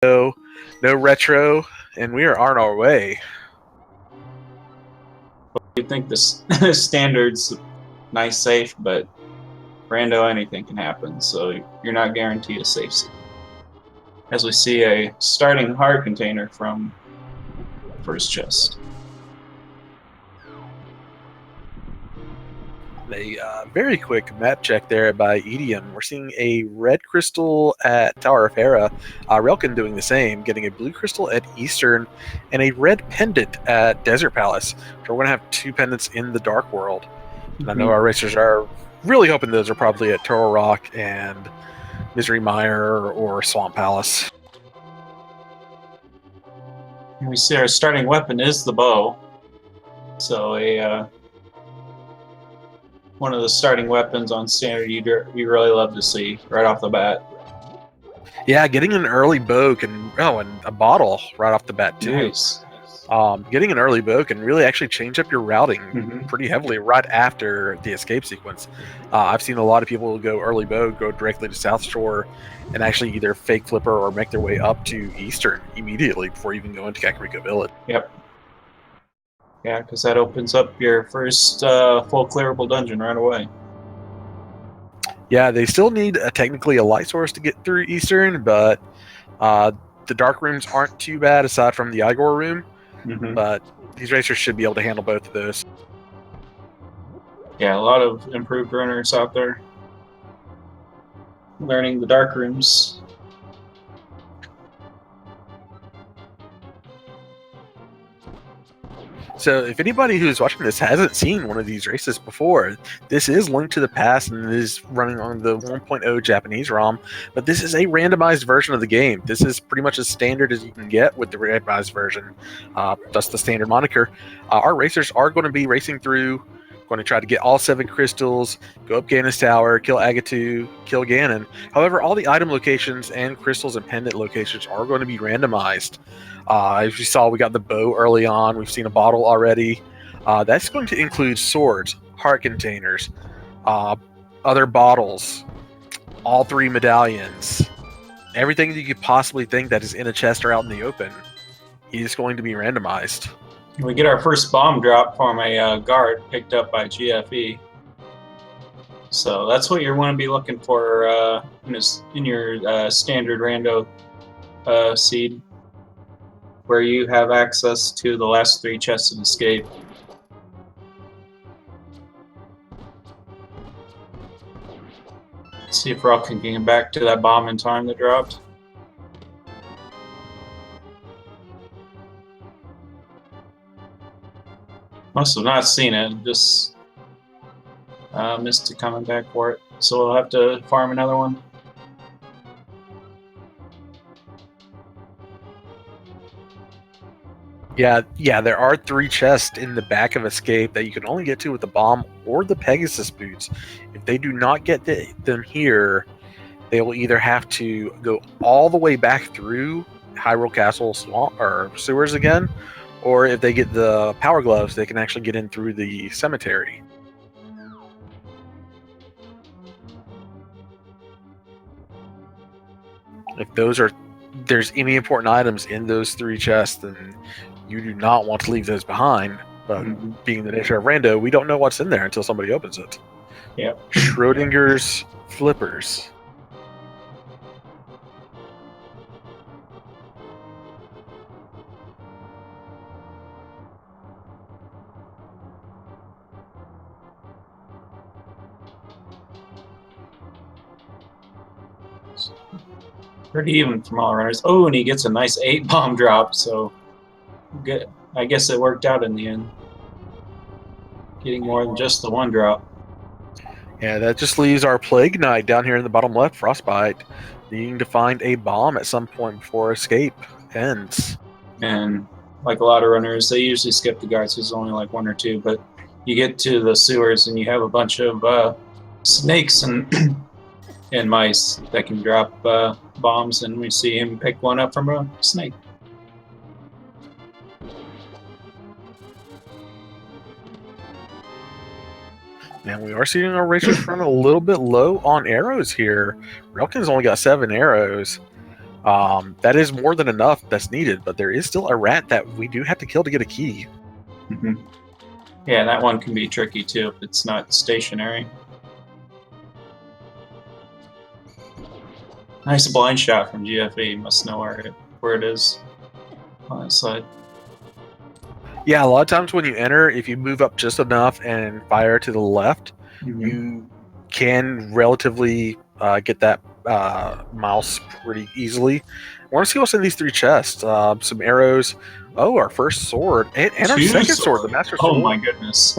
no retro, and we are on our way. You think this standard's nice, safe, but rando anything can happen, so you're not guaranteed a safe seat. As we see a starting heart container from first chest. A very quick map check there by Edium. We're seeing a red crystal at Tower of Hera, Relkin doing the same, getting a blue crystal at Eastern, and a red pendant at Desert Palace. So we're going to have two pendants in the Dark World. And I know our racers are really hoping those are probably at Turtle Rock and Misery Mire or Swamp Palace. And we see our starting weapon is the bow. So one of the starting weapons on standard you really love to see right off the bat. Yeah, getting an early bow and a bottle right off the bat too. Nice. Getting an early bow can really actually change up your routing pretty heavily right after the escape sequence. I've seen a lot of people go early bow, go directly to South Shore, and actually either fake flipper or make their way up to Eastern immediately before even going to Kakariko Village. Yep. Yeah, because that opens up your first full clearable dungeon right away. Yeah, they still need technically a light source to get through Eastern, but the dark rooms aren't too bad aside from the Igor room. But these racers should be able to handle both of those. Yeah, a lot of improved runners out there learning the dark rooms. So if anybody who's watching this hasn't seen one of these races before, this is Link to the Past and it is running on the 1.0 Japanese ROM, but this is a randomized version of the game. This is pretty much as standard as you can get with the randomized version. That's the standard moniker. Our racers are going to be racing through, going to try to get all 7 crystals, go up Ganon's Tower, kill Agatu, kill Ganon. However, all the item locations and crystals and pendant locations are going to be randomized. As you saw, we got the bow early on. We've seen a bottle already. That's going to include swords, heart containers, other bottles, all 3 medallions. Everything that you could possibly think that is in a chest or out in the open is going to be randomized. We get our first bomb drop from a guard picked up by GFE. So that's what you want to be looking for in your standard rando seed, where you have access to the last 3 chests of escape. Let's see if Rock can get back to that bomb in time that dropped. Must have not seen it, just missed it coming back for it. So we'll have to farm another one. Yeah, there are 3 chests in the back of Escape that you can only get to with the bomb or the Pegasus boots. If they do not get them here, they will either have to go all the way back through Hyrule Castle swamp or sewers again, or if they get the power gloves, they can actually get in through the cemetery. If there's any important items in those 3 chests, then you do not want to leave those behind. But being the nature of rando, we don't know what's in there until somebody opens it. Yep. Schrodinger's flippers. Pretty even from all runners. Oh, and he gets a nice 8 bomb drop, so good. I guess it worked out in the end. Getting more than just the 1 drop. Yeah, that just leaves our Plague Knight down here in the bottom left, Frostbite, needing to find a bomb at some point before Escape ends. And like a lot of runners, they usually skip the guards. There's only like 1 or 2, but you get to the sewers and you have a bunch of snakes and and mice that can drop bombs, and we see him pick one up from a snake. And we are seeing our racers run a little bit low on arrows here. Relkin's only got 7 arrows. That is more than enough that's needed, but there is still a rat that we do have to kill to get a key. Mm-hmm. Yeah, that one can be tricky too if it's not stationary. Nice blind shot from GFE. Must know where it is on that side. Yeah, a lot of times when you enter, if you move up just enough and fire to the left, Mm-hmm. you can relatively get that mouse pretty easily. I want to see what's in these 3 chests. Some arrows. Oh, our first sword. And our 2 second sword, the Master Sword. Oh my goodness.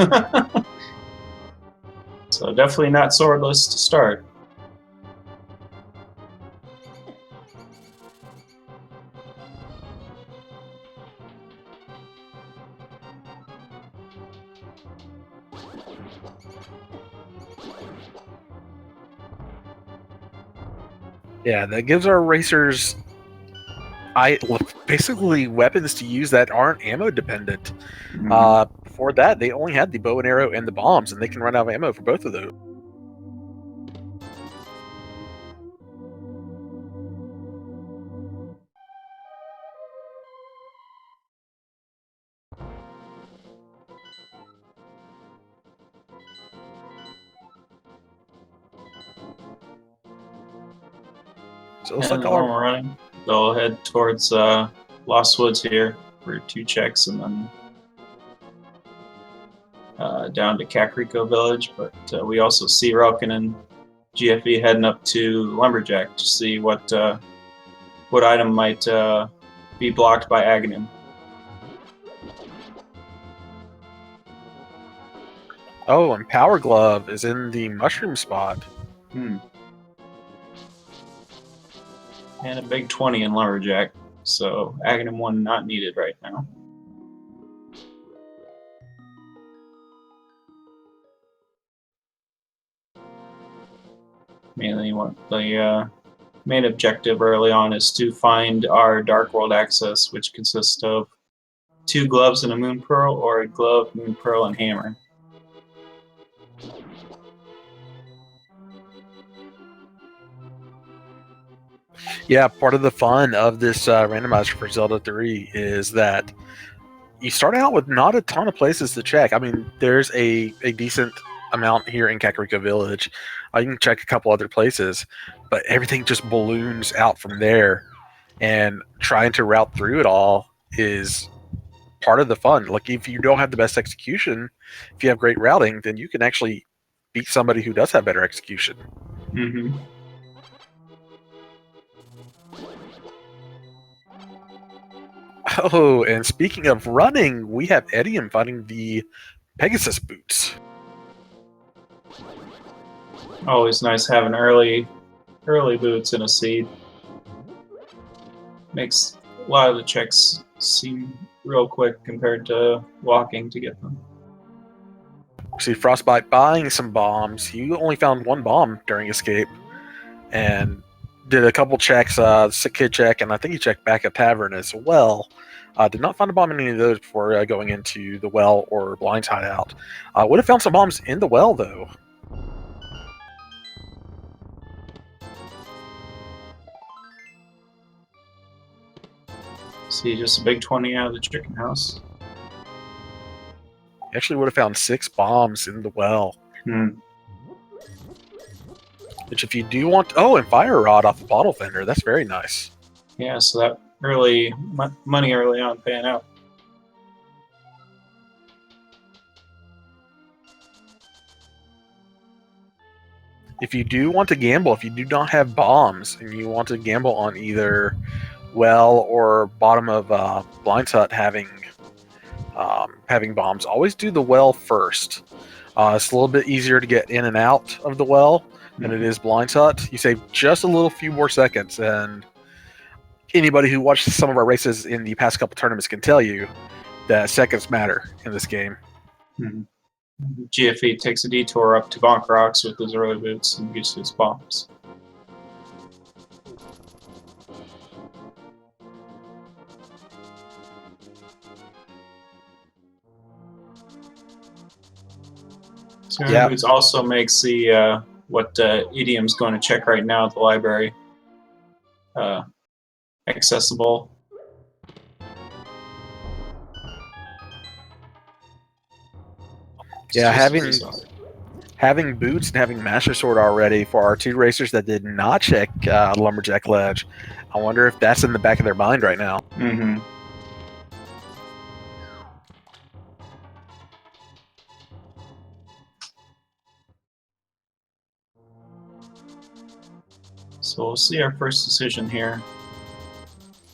So definitely not swordless to start. Yeah, that gives our racers basically weapons to use that aren't ammo dependent. Mm-hmm. Before that, they only had the bow and arrow and the bombs, and they can run out of ammo for both of those. So it looks And like all our we're running. Go head towards Lost Woods here for 2 checks, and then down to Kakariko Village. But we also see Relkin and GFE heading up to Lumberjack to see what item might be blocked by Aghanim. Oh, and Power Glove is in the mushroom spot. And a big 20 in Lumberjack, so Aghanim 1 not needed right now. Mainly what the main objective early on is to find our Dark World access, which consists of 2 gloves and a Moon Pearl, or a glove, Moon Pearl, and hammer. Yeah, part of the fun of this randomizer for Zelda 3 is that you start out with not a ton of places to check. I mean, there's a decent amount here in Kakariko Village. You can check a couple other places, but everything just balloons out from there. And trying to route through it all is part of the fun. Like, if you don't have the best execution, if you have great routing, then you can actually beat somebody who does have better execution. Mm-hmm. Oh, and speaking of running, we have Edium fighting the Pegasus boots. Always nice having early boots in a seed. Makes a lot of the checks seem real quick compared to walking to get them. See Frostbite buying some bombs. You only found 1 bomb during escape, and did a couple checks, sick kid check, and I think he checked back at tavern as well. Did not find a bomb in any of those before going into the well or Blind's hideout. Would have found some bombs in the well though. See, just a big 20 out of the chicken house. Actually would have found 6 bombs in the well. Which, if you do want... Oh, and Fire Rod off the bottle fender. That's very nice. Yeah, so that early money early on paying out. If you do want to gamble, if you do not have bombs, and you want to gamble on either well or bottom of Blind's Hut having bombs, always do the well first. It's a little bit easier to get in and out of the well than it is Blind's Hut. You save just a little few more seconds, and anybody who watched some of our races in the past couple tournaments can tell you that seconds matter in this game. GFE takes a detour up to Bonk Rocks with his early boots and gets his bombs. So early boots also makes the what Idiom's going to check right now at the library. accessible. Yeah, It's just as having boots and having Master Sword already for our two racers that did not check Lumberjack Ledge. I wonder if that's in the back of their mind right now. Mm-hmm. So we'll see our first decision here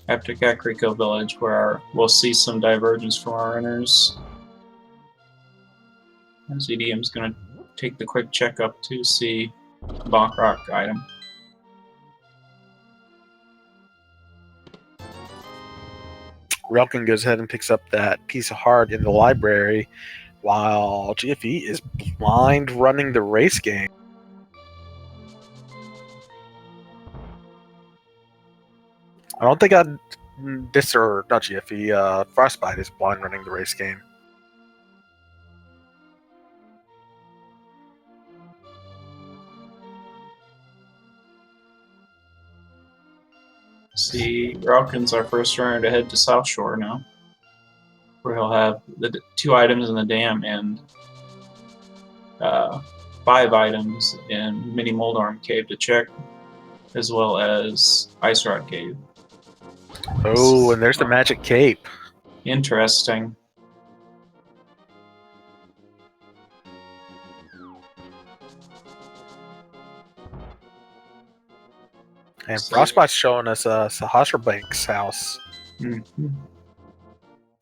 after Kakariko Village, where we'll see some divergence from our runners. ZDM's going to take the quick checkup to see Bonk Rock item. Relkin goes ahead and picks up that piece of heart in the library, while GFE is blind running the race game. I don't think not GFE, Frostbite is blind running the race game. See, Ralkin's our first runner to head to South Shore now, where he'll have the 2 items in the dam and 5 items in Mini Moldorm Cave to check, as well as Ice Rod Cave. Oh, and there's the magic cape. Interesting. And Frostbite's showing us Sahasra Bank's house. Mm-hmm.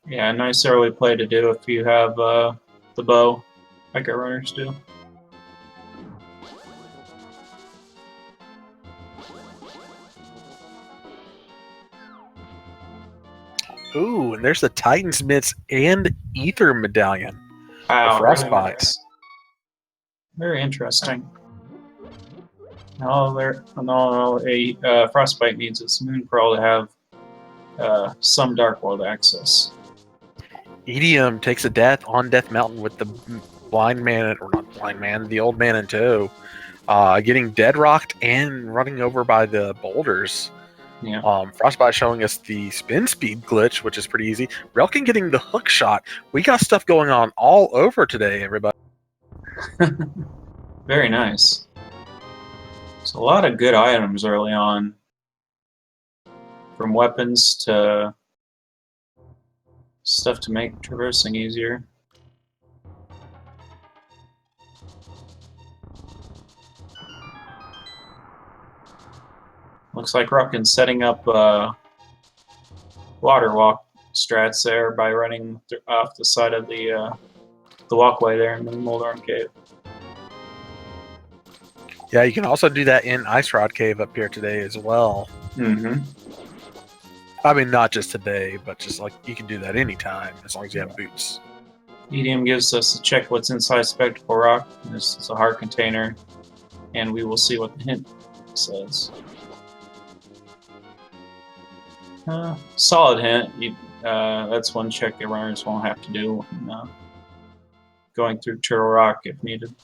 Yeah, nice early play to do if you have the bow, like our runners do. Ooh, and there's the Titan's Mitts and Ether Medallion. Wow, Frostbite. really nice. Very interesting. A Frostbite needs its Moon Pearl to have some Dark World access. EDM takes a death on Death Mountain with the blind man, or not blind man, the old man in tow, getting dead rocked and running over by the boulders. Yeah. Frostbite showing us the spin speed glitch, which is pretty easy. Relkin getting the hook shot. We got stuff going on all over today, everybody. Very nice. So a lot of good items early on, from weapons to stuff to make traversing easier. Looks like Rupkin's setting up water walk strats there by running off the side of the walkway there in the Moldorm Cave. Yeah, you can also do that in Ice Rod Cave up here today as well. Mm-hmm. I mean, not just today, but just like you can do that anytime as long as you have boots. EDM gives us to check what's inside Spectacle Rock. This is a heart container, and we will see what the hint says. Solid hint. That's one check the runners won't have to do when going through Turtle Rock if needed.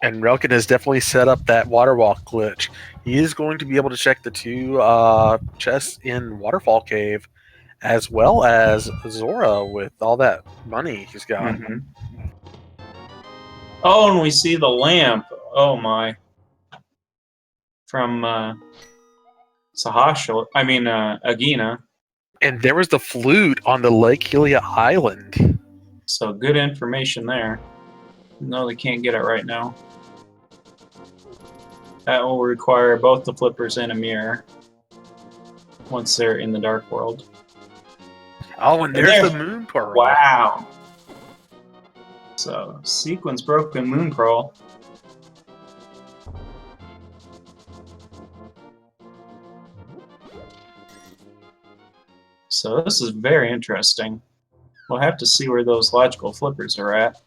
And Relkin has definitely set up that water walk glitch. He is going to be able to check the 2 chests in Waterfall Cave, as well as Zora with all that money he's got. Mm-hmm. Oh, and we see the lamp. Oh my. From Agina. And there was the flute on the Lake Helia Island. So good information there. No, they can't get it right now. That will require both the flippers and a mirror once they're in the Dark World. Oh, and there's the Moon Pearl. Wow. So, sequence broken Moon Pearl. So this is very interesting. We'll have to see where those logical flippers are at.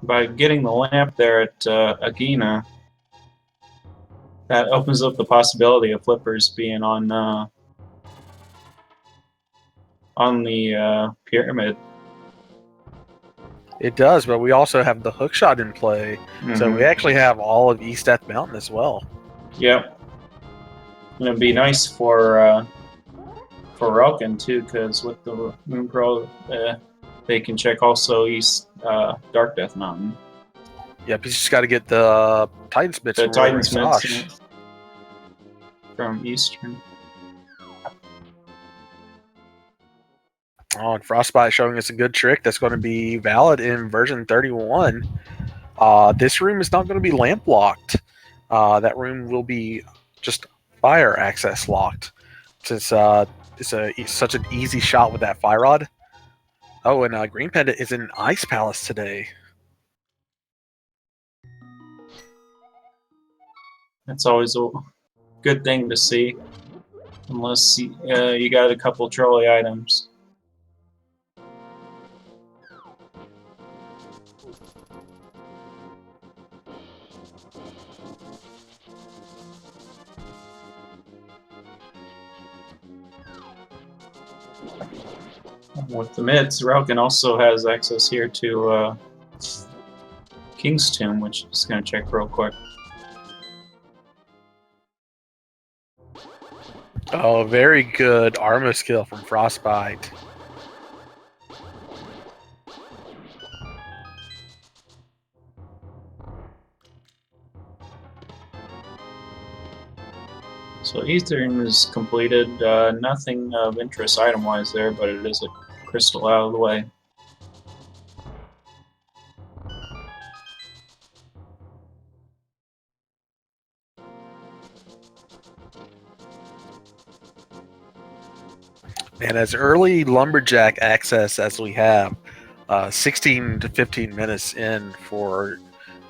By getting the lamp there at Agina, that opens up the possibility of flippers being on the pyramid. It does, but we also have the hook shot in play, so we actually have all of East Death Mountain as well. Yep. And it'd be nice for Relkin too, because with the Moon Pearl, they can check also East Dark Death Mountain. Yep, he's just got to get the Titan Smiths The from Titan Sash. Smiths from Eastern. Oh, and Frostbite showing us a good trick that's going to be valid in version 31. This room is not going to be lamp locked. That room will be just fire access locked. Since it's such an easy shot with that fire rod. Oh, and Green Pendant is in Ice Palace today. That's always a good thing to see, unless you got a couple trolley items. With the mids, Relkin also has access here to King's Tomb, which is going to check real quick. Oh, very good Armo skill from Frostbite. So Eastern is completed. Nothing of interest item-wise there, but it is a crystal out of the way. And as early lumberjack access as we have, 16 to 15 minutes in for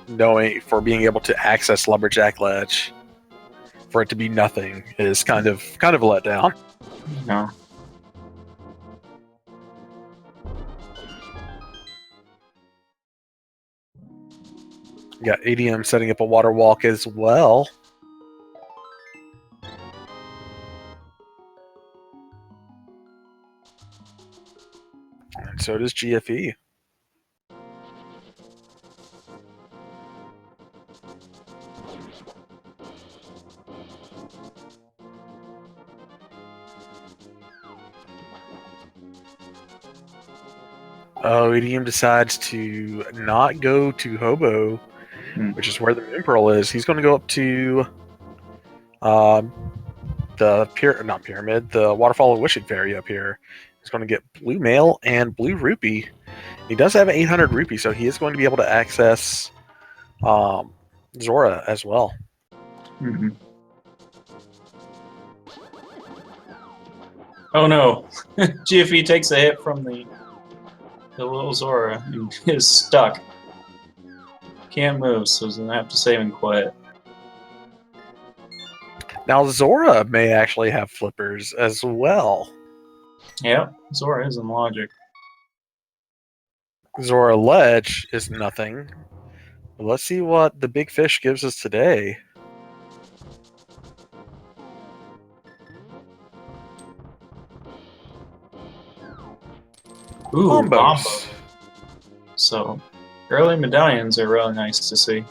being able to access lumberjack ledge, for it to be nothing is kind of a letdown. No. You got ADM setting up a water walk as well. And so does GFE. Oh, EDM decides to not go to Hobo, which is where the Moon Pearl is. He's going to go up to the Waterfall of Wishing Fairy up here. He's going to get Blue Mail and Blue Rupee. He does have 800 Rupee, so he is going to be able to access Zora as well. Mm-hmm. Oh no! GFE takes a hit from the little Zora and is stuck. Can't move, so he's gonna have to save and quit. Now Zora may actually have flippers as well. Yep, Zora is in logic. Zora Ledge is nothing. But let's see what the big fish gives us today. Ooh, Bombos. Bombo. So, early medallions are really nice to see.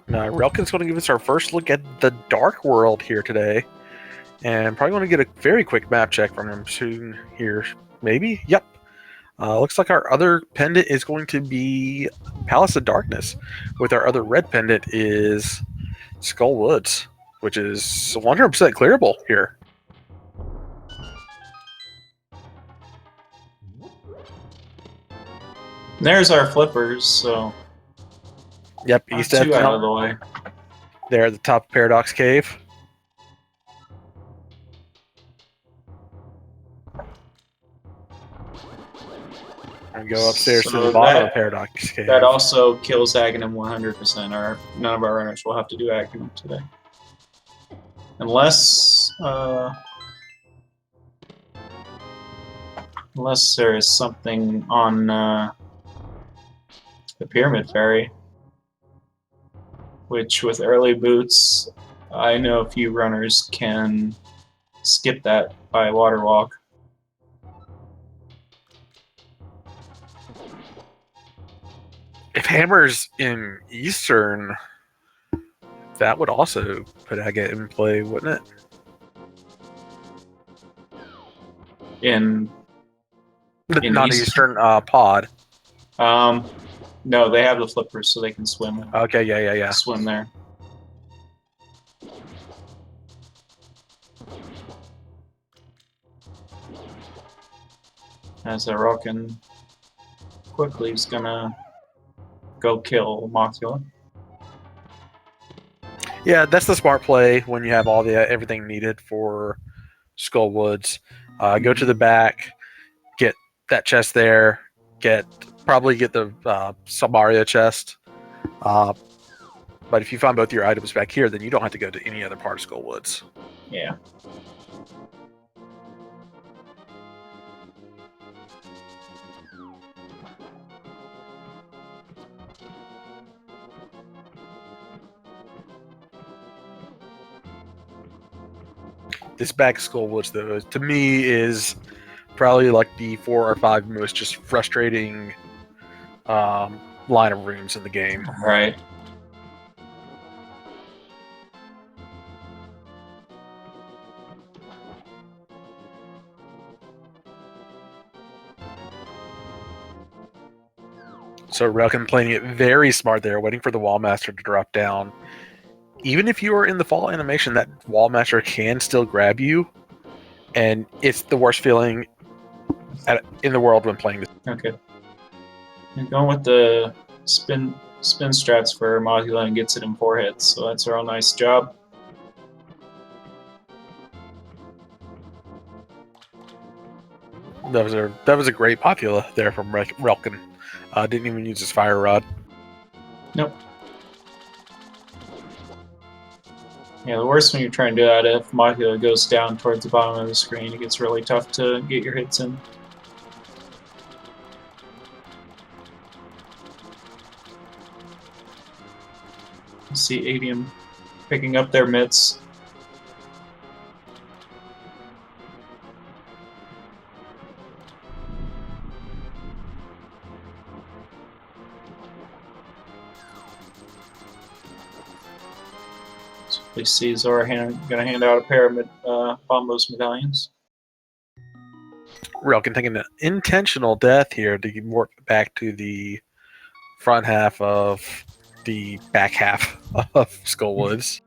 Now, Relkin's going to give us our first look at the Dark World here today. And probably going to get a very quick map check from him soon here. Maybe? Yep. Looks like our other pendant is going to be Palace of Darkness, with our other red pendant is Skull Woods, which is 100% clearable here. There's our flippers, so Yep, not East too End out of the way. there at the top of Paradox Cave. And go upstairs to the bottom of Paradox Cave. That also kills Aghanim 100%, or none of our runners will have to do Aghanim today. Unless there is something on the Pyramid Ferry, which with early boots, I know a few runners can skip that by water walk. If Hammer's in Eastern, that would also put Agate in play, wouldn't it? In Not Eastern pod. No, they have the flippers, so they can swim. Okay, yeah. Swim there. As Rockin quickly is gonna go kill Mothula. Yeah, that's the smart play when you have all the everything needed for Skull Woods. Go to the back, get that chest there, probably get the Samaria chest. But if you find both your items back here, then you don't have to go to any other part of Skull Woods. Yeah. This back Skull Woods, though, to me is probably like the 4 or 5 most just frustrating line of rooms in the game. Right. So Relkin playing it very smart there, waiting for the Wallmaster to drop down. Even if you are in the fall animation, that Wallmaster can still grab you, and it's the worst feeling in the world when playing this. Okay. And going with the spin strats for Mothula and gets it in 4 hits, so that's a real nice job. That was a great Mothula there from Relkin. Didn't even use his fire rod. Nope. Yeah, the worst when you're trying to do that, if Mothula goes down towards the bottom of the screen, it gets really tough to get your hits in. You see Adium picking up their mitts. We see Zora gonna hand out a pair of Bombos medallions. Relkin taking an intentional death here to work back to the front half of the back half of Skull Woods.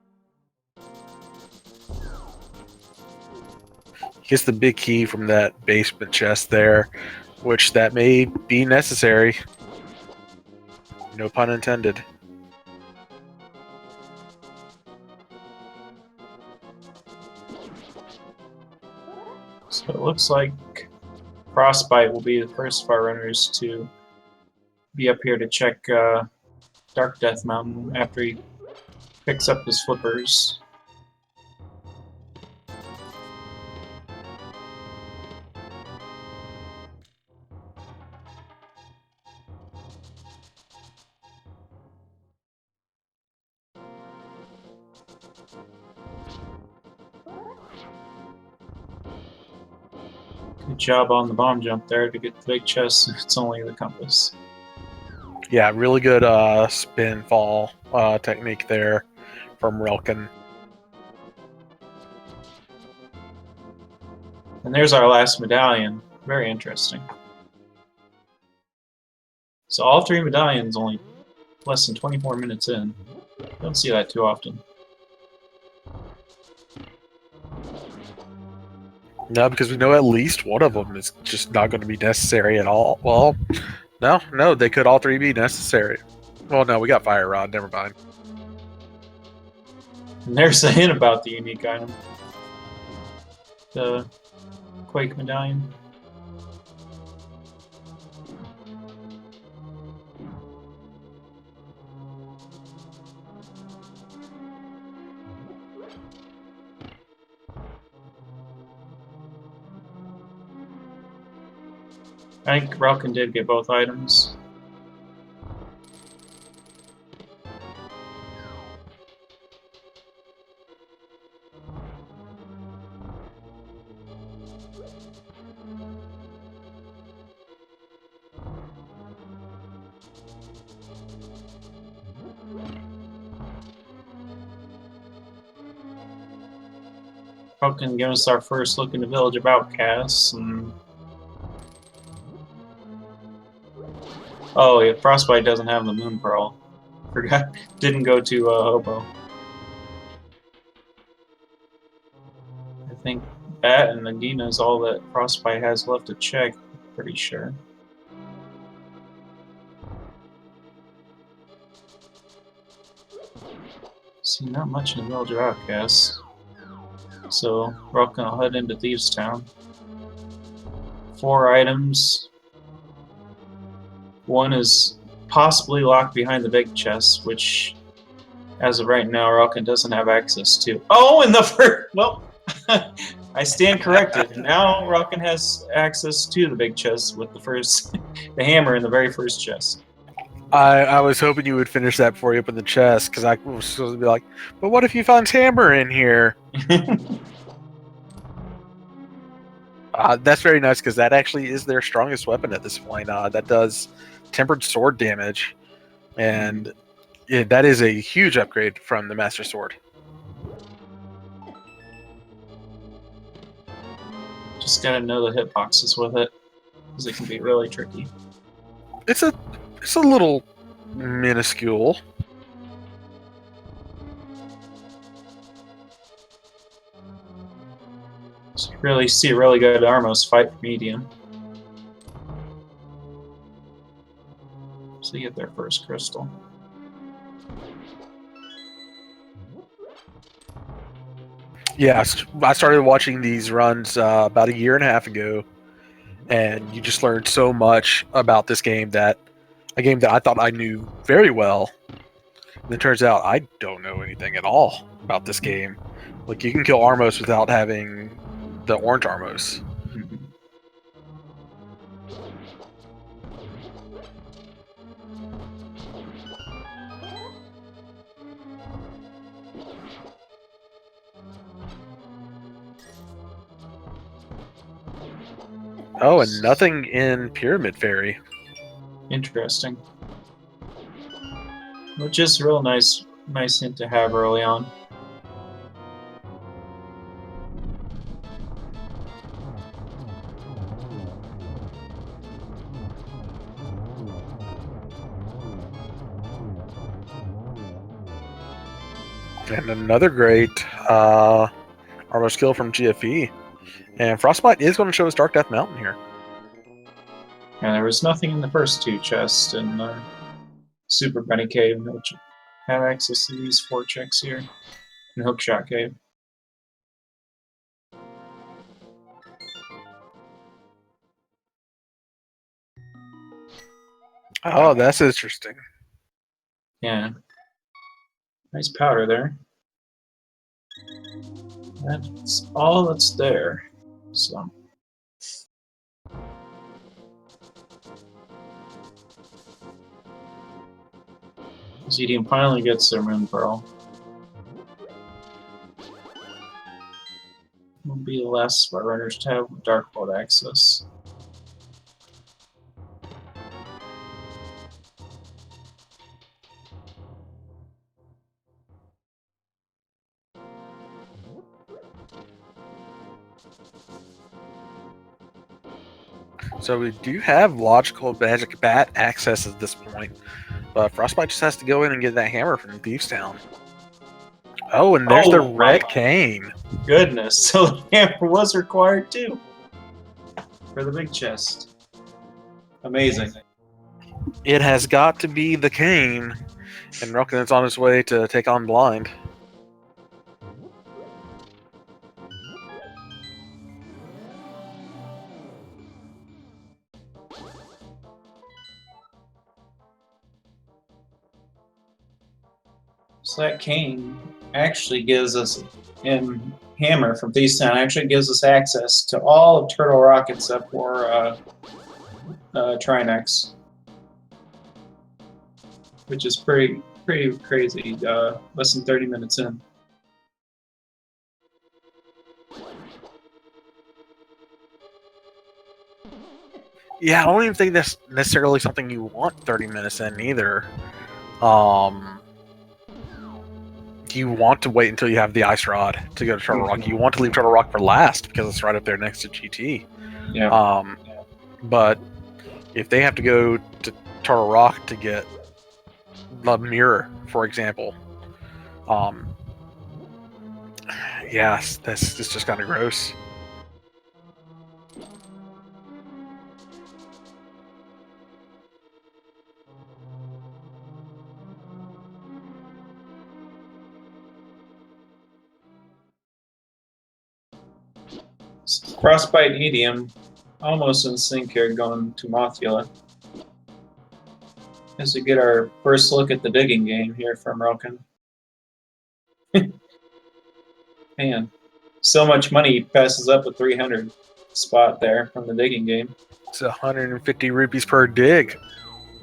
He gets the big key from that basement chest there, which that may be necessary. No pun intended. So it looks like Frostbite will be the first Far Runners to be up here to check Dark Death Mountain after he picks up his flippers. Good job on the bomb jump there to get the big chest. It's only the compass. Yeah, really good spin fall technique there from Relkin. And there's our last medallion. Very interesting. So all 3 medallions only less than 24 minutes in. Don't see that too often. No, because we know at least one of them is just not going to be necessary at all. Well, no, they could all 3 be necessary. Well, no, we got Fire Rod. Never mind. And they're saying about the unique item. The Quake medallion. I think Relkin did get both items. Probably give us our first look into Village of Outcasts. And... oh, yeah, Frostbite doesn't have the Moon Pearl. Forgot, didn't go to Hobo. I think that and Nagina is all that Frostbite has left to check, pretty sure. See, not much in the Village of Outcasts. So, we're all gonna head into Thieves Town. 4 items. One is possibly locked behind the big chest, which, as of right now, Ralkin doesn't have access to. Oh, and the first... well, I stand corrected. Now Ralkin has access to the big chest with the first... the hammer in the very first chest. I was hoping you would finish that before you open the chest, because I was supposed to be like, but what if you found hammer in here? That's very nice, because that actually is their strongest weapon at this point. That does tempered sword damage, and that is a huge upgrade from the Master Sword. Just gotta know the hitboxes with it, because it can be really tricky. It's a little minuscule. So you really see a really good Armos fight for medium. So you get their first crystal. Yeah, I started watching these runs about 1.5 years ago, and you just learned so much about this game that I thought I knew very well. And it turns out I don't know anything at all about this game. Like, you can kill Armos without having the orange Armos. Mm-hmm. Oh, and nothing in Pyramid Fairy. Interesting. Which is real nice hint to have early on. And another great Armor skill from GFE. And Frostbite is going to show us Dark Death Mountain here. And there was nothing in the first 2 chests in Super Bunny Cave, which have access to these 4 checks here. And Hookshot Cave. Oh, that's interesting. Yeah. Nice powder there. That's all that's there. So. Zedium finally gets their Moon Pearl. Will be the last Spot Runners to have Dark Vault access. So we do have logical magic bat access at this point, but Frostbite just has to go in and get that hammer from Thieves Town. Oh, and there's the red cane. Goodness, so the hammer was required too for the big chest. Amazing. It has got to be the cane, and Ralkin is on his way to take on Blind. So that cane actually gives us, in Hammer from Thieves Town, actually gives us access to all of Turtle Rock except for Trinex, which is pretty crazy. Less than 30 minutes in. Yeah, I don't even think that's necessarily something you want 30 minutes in either. You want to wait until you have the ice rod to go to Turtle Rock. You want to leave Turtle Rock for last because it's right up there next to GT. Yeah. But if they have to go to Turtle Rock to get the mirror, for example, yes, that's just kind of gross. Frostbite and Medium, almost in sync here, going to Mothula. As we get our first look at the digging game here from Roken. Man, so much money passes up a 300 spot there from the digging game. It's 150 rupees per dig.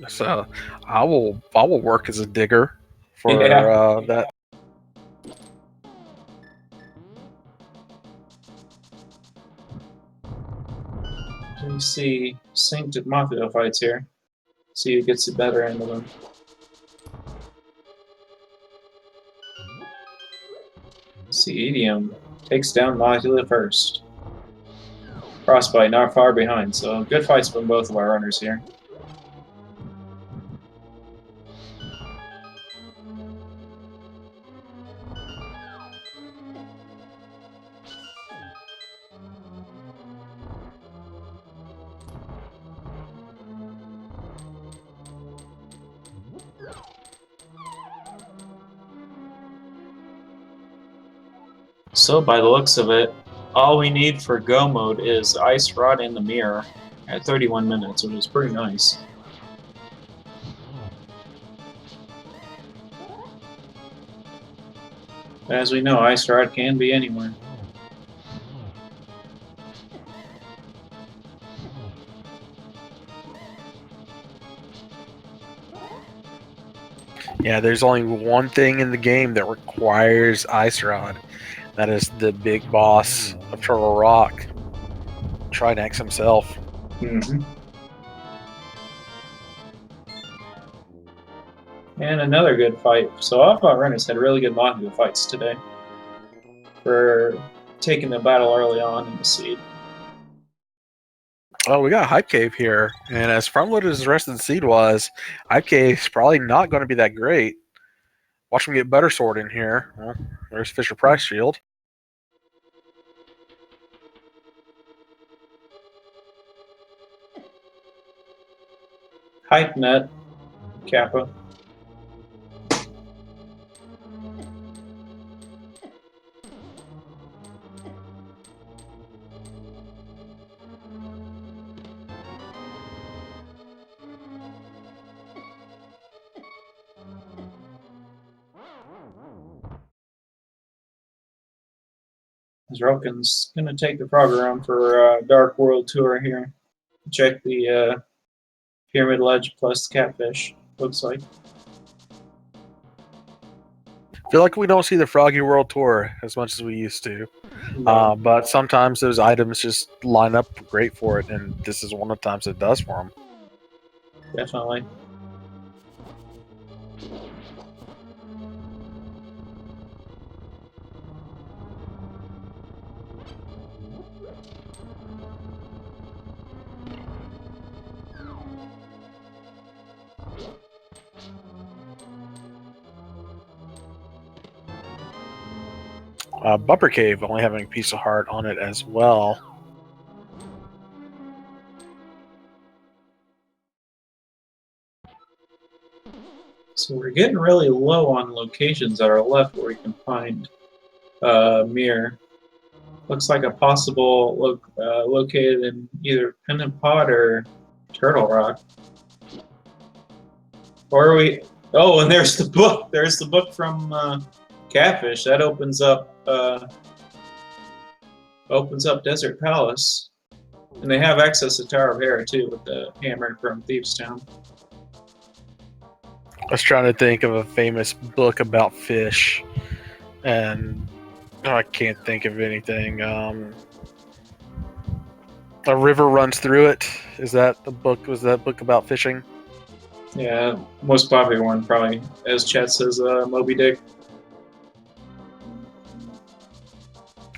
So I will work as a digger for that. We see synced Mothula fights here. See who gets the better end of them. See, Medium takes down Mothula first. Frostbite not far behind, so good fights from both of our runners here. So by the looks of it, all we need for go mode is Ice Rod and the Mirror at 31 minutes, which is pretty nice. As we know, Ice Rod can be anywhere. Yeah, there's only one thing in the game that requires Ice Rod. That is the big boss of Turtle Rock, Trinex himself. Mm-hmm. And another good fight. So all of our runners had really good Mothula fights today for taking the battle early on in the seed. Oh, we got Hype Cave here, and as front-loaded as the rest of the seed was, Hype Cave's probably not going to be that great. Watch him get Butter Sword in here. Well, there's Fisher Price Shield. Hype Net, Kappa. Roken's going to take the frog around for Dark World Tour here. Check the Pyramid Ledge plus Catfish, looks like. I feel like we don't see the Froggy World Tour as much as we used to. But sometimes those items just line up great for it, and this is one of the times it does for them. Definitely. Bumper Cave only having a piece of heart on it as well. So we're getting really low on locations that are left where we can find Mirror. Looks like a possible located in either Pendant Pod or Turtle Rock. Or are we? Oh, and there's the book. There's the book from Catfish. That opens up Desert Palace, and they have access to Tower of Hera too with the hammer from Thieves Town. I was trying to think of a famous book about fish, and I can't think of anything. A river runs through it. Is that the book? Was that book about fishing? Yeah, most popular one probably, as chat says, Moby Dick.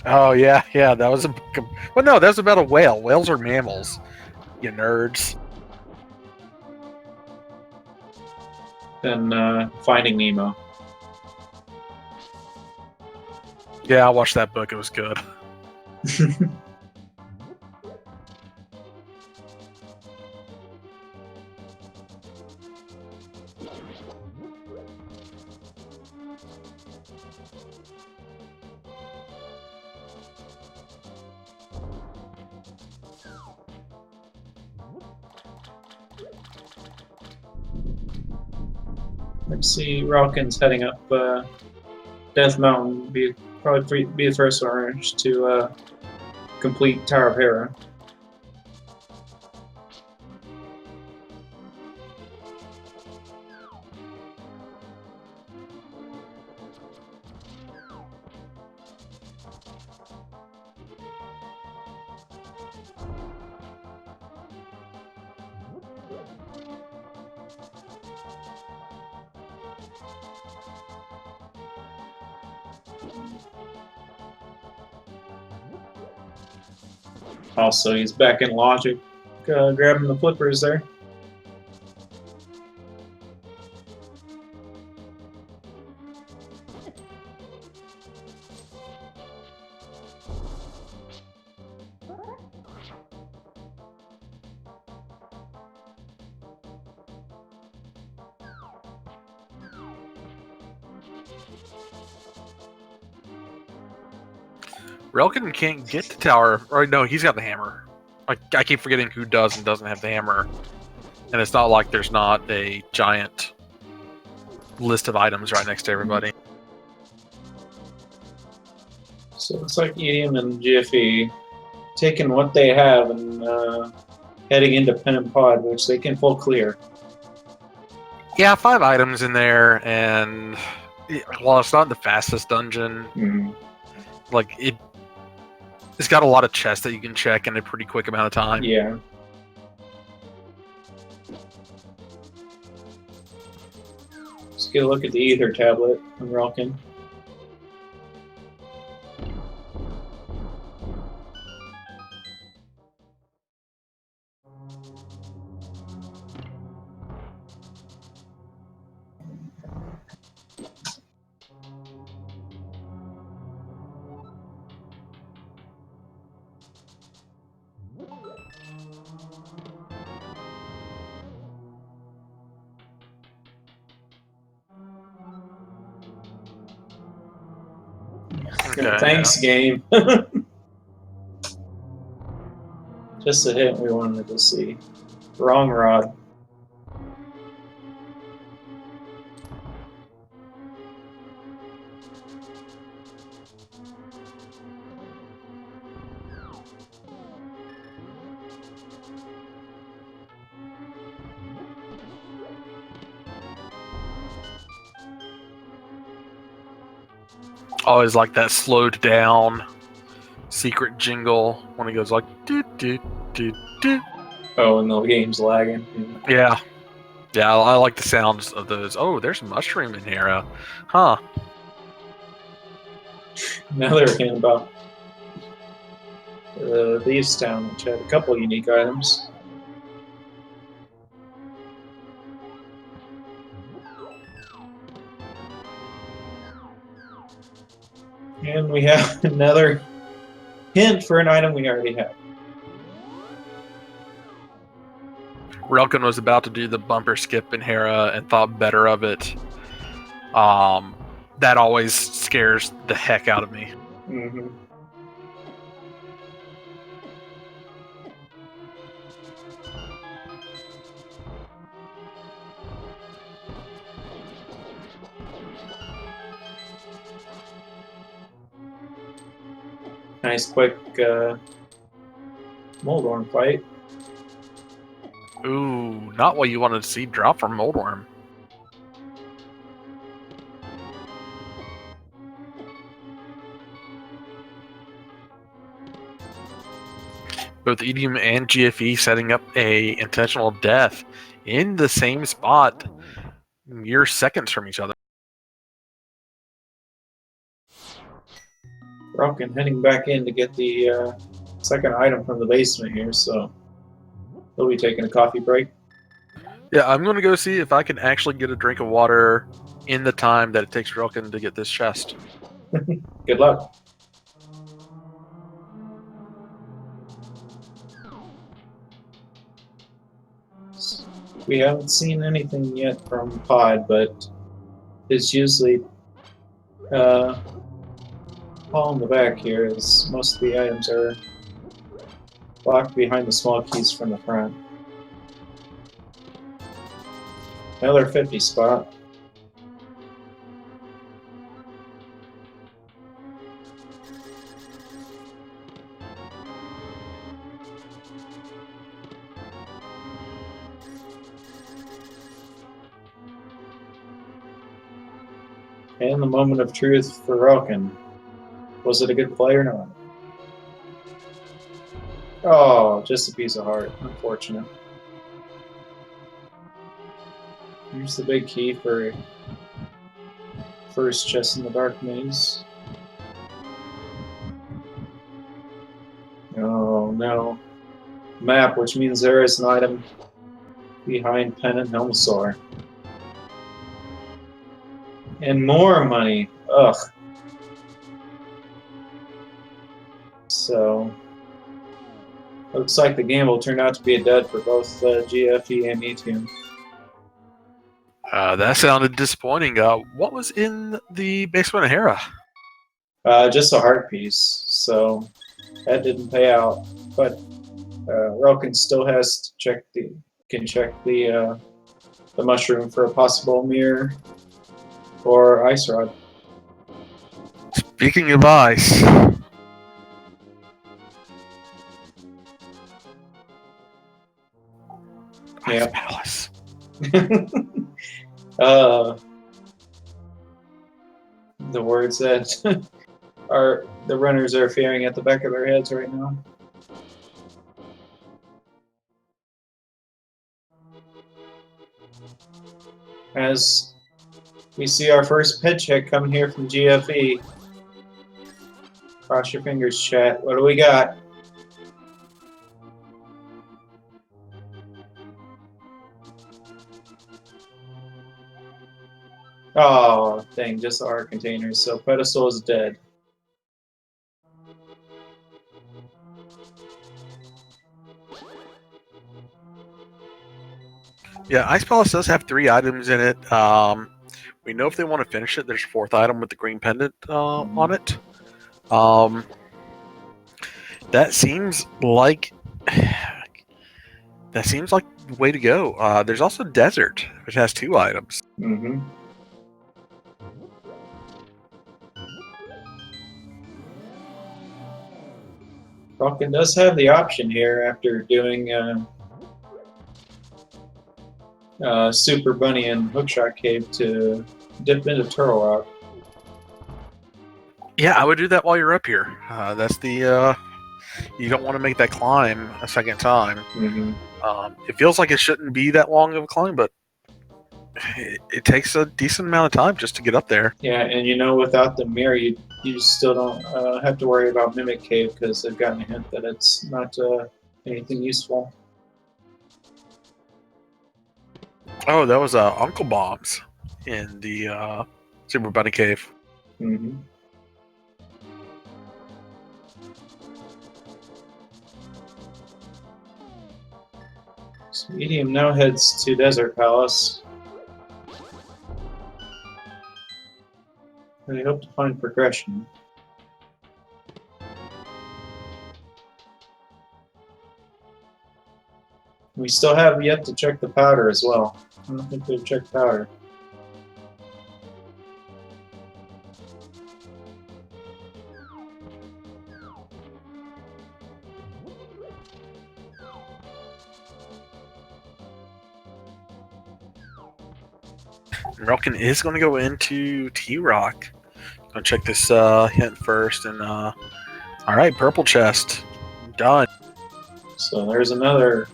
Oh yeah, yeah. That was a book of, well, no, that was about a whale. Whales are mammals. You nerds. Then Finding Nemo. Yeah, I watched that book. It was good. Let's see, Ralkin's heading up Death Mountain. Probably be the first orange to complete Tower of Hera. Also, he's back in Logic, grabbing the flippers there. Relkin can't get to tower. Or no, he's got the hammer. I keep forgetting who does and doesn't have the hammer. And it's not like there's not a giant list of items right next to everybody. So it's like EDM and GFE taking what they have and heading into Pen and Pod, which they can full clear. Yeah, 5 items in there, and while it's not the fastest dungeon, like it's got a lot of chests that you can check in a pretty quick amount of time. Yeah. Let's get a look at the Ether tablet on Ralkin. Okay, Thanks, game. Just a hit we wanted to see. Wrong rod. Always like that slowed down secret jingle when it goes like do do do do. Oh, and the game's lagging. Yeah. Yeah, I like the sounds of those. Oh, there's a mushroom in here. Huh. Now they're thinking about these town, which had a couple unique items. And we have another hint for an item we already have. Relkin was about to do the bumper skip in Hera and thought better of it. That always scares the heck out of me. Mm-hmm. Nice quick Moldorm fight. Ooh, not what you wanted to see drop from Moldworm. Both EDM and GFE setting up a intentional death in the same spot, mere seconds from each other. Broken heading back in to get the second item from the basement here, so he'll be taking a coffee break. Yeah, I'm going to go see if I can actually get a drink of water in the time that it takes Relkin to get this chest. Good luck. We haven't seen anything yet from Pod, but it's usually all in the back here, as most of the items are locked behind the small keys from the front. Another 50 spot. And the moment of truth for Relkin. Was it a good play or not? Oh, just a piece of heart. Unfortunate. Here's the big key for first chest in the dark maze. Oh no. Map, which means there is an item behind Pen and Helmsaur. And more money. Ugh. So, looks like the gamble turned out to be a dud for both GFE and E-Team. That sounded disappointing. What was in the basement of Hera? Just a heart piece, so that didn't pay out. But Relkin still has to check the mushroom for a possible mirror or ice rod. Speaking of ice, Yeah. Ice Palace. The words that are the runners are fearing at the back of their heads right now. As we see our first pitch hit coming here from GFE. Cross your fingers, chat. What do we got? Oh, dang, just our containers. So Pedestal is dead. Yeah, Ice Palace does have 3 items in it. We know if they want to finish it, there's a 4th item with the green pendant on it. That seems like the way to go. There's also Desert, which has 2 items. Mm-hmm. Falcon does have the option here after doing Super Bunny and Hookshot Cave to dip into Turtle Rock. Yeah, I would do that while you're up here. That's the you don't want to make that climb a second time. Mm-hmm. It feels like it shouldn't be that long of a climb, but it takes a decent amount of time just to get up there. Yeah, and you know, without the mirror, you still don't have to worry about Mimic Cave because they've gotten a hint that it's not anything useful. Oh, that was Uncle Bombs in the Super Bunny Cave. Mm-hmm. So Medium now heads to Desert Palace. They hope to find progression. We still have yet to check the powder as well. I don't think they've checked powder. Relkin is going to go into T-Rock. Gonna check this hint first, and all right, purple chest, done. So there's another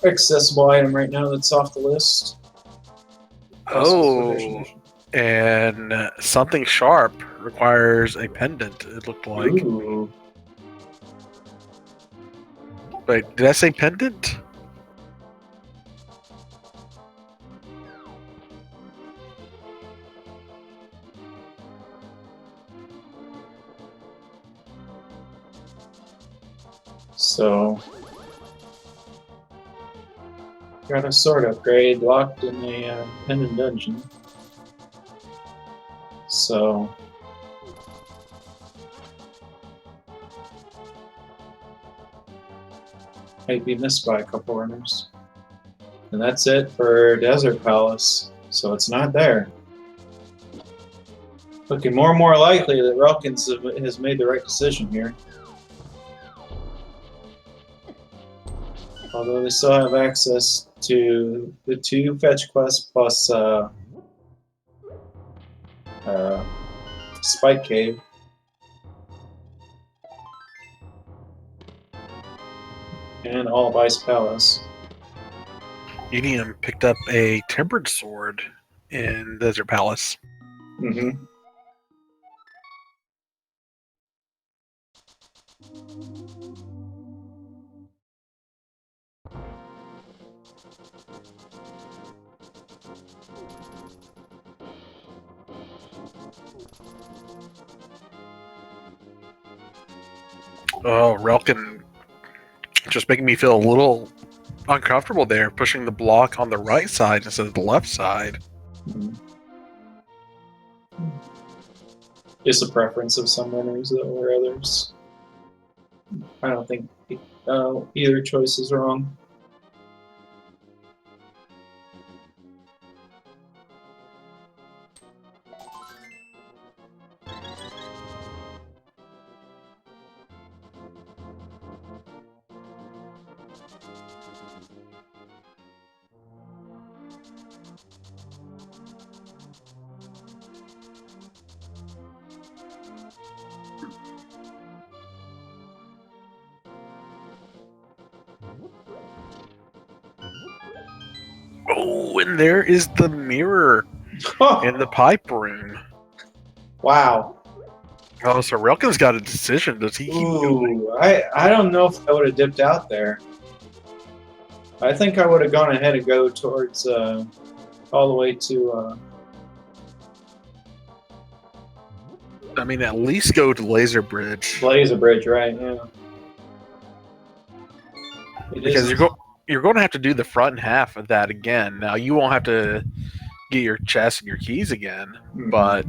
accessible item right now that's off the list. Oh, and something sharp requires a pendant, it looked like. Ooh. Wait, did I say pendant? So, got a sword upgrade locked in a pendant dungeon. So, might be missed by a couple runners. And that's it for Desert Palace. So it's not there. Looking more and more likely that Relkins has made the right decision here. Although they still have access to the 2 fetch quests plus Spike Cave. And all of Ice Palace. Medium picked up a tempered sword in Desert Palace. Mm-hmm. Oh, Relkin just making me feel a little uncomfortable there, pushing the block on the right side instead of the left side. Mm-hmm. Just a preference of some runners over others. I don't think either choice is wrong. Oh, and there is the mirror in the pipe room. Wow. Oh, so Relkin's got a decision. Does he keep going? Ooh, I don't know if I would have dipped out there. I think I would have gone ahead and go towards all the way to. I mean, at least go to Laser Bridge. Blazer Bridge, right? Yeah. Because you're going to have to do the front half of that again. Now, you won't have to get your chest and your keys again, but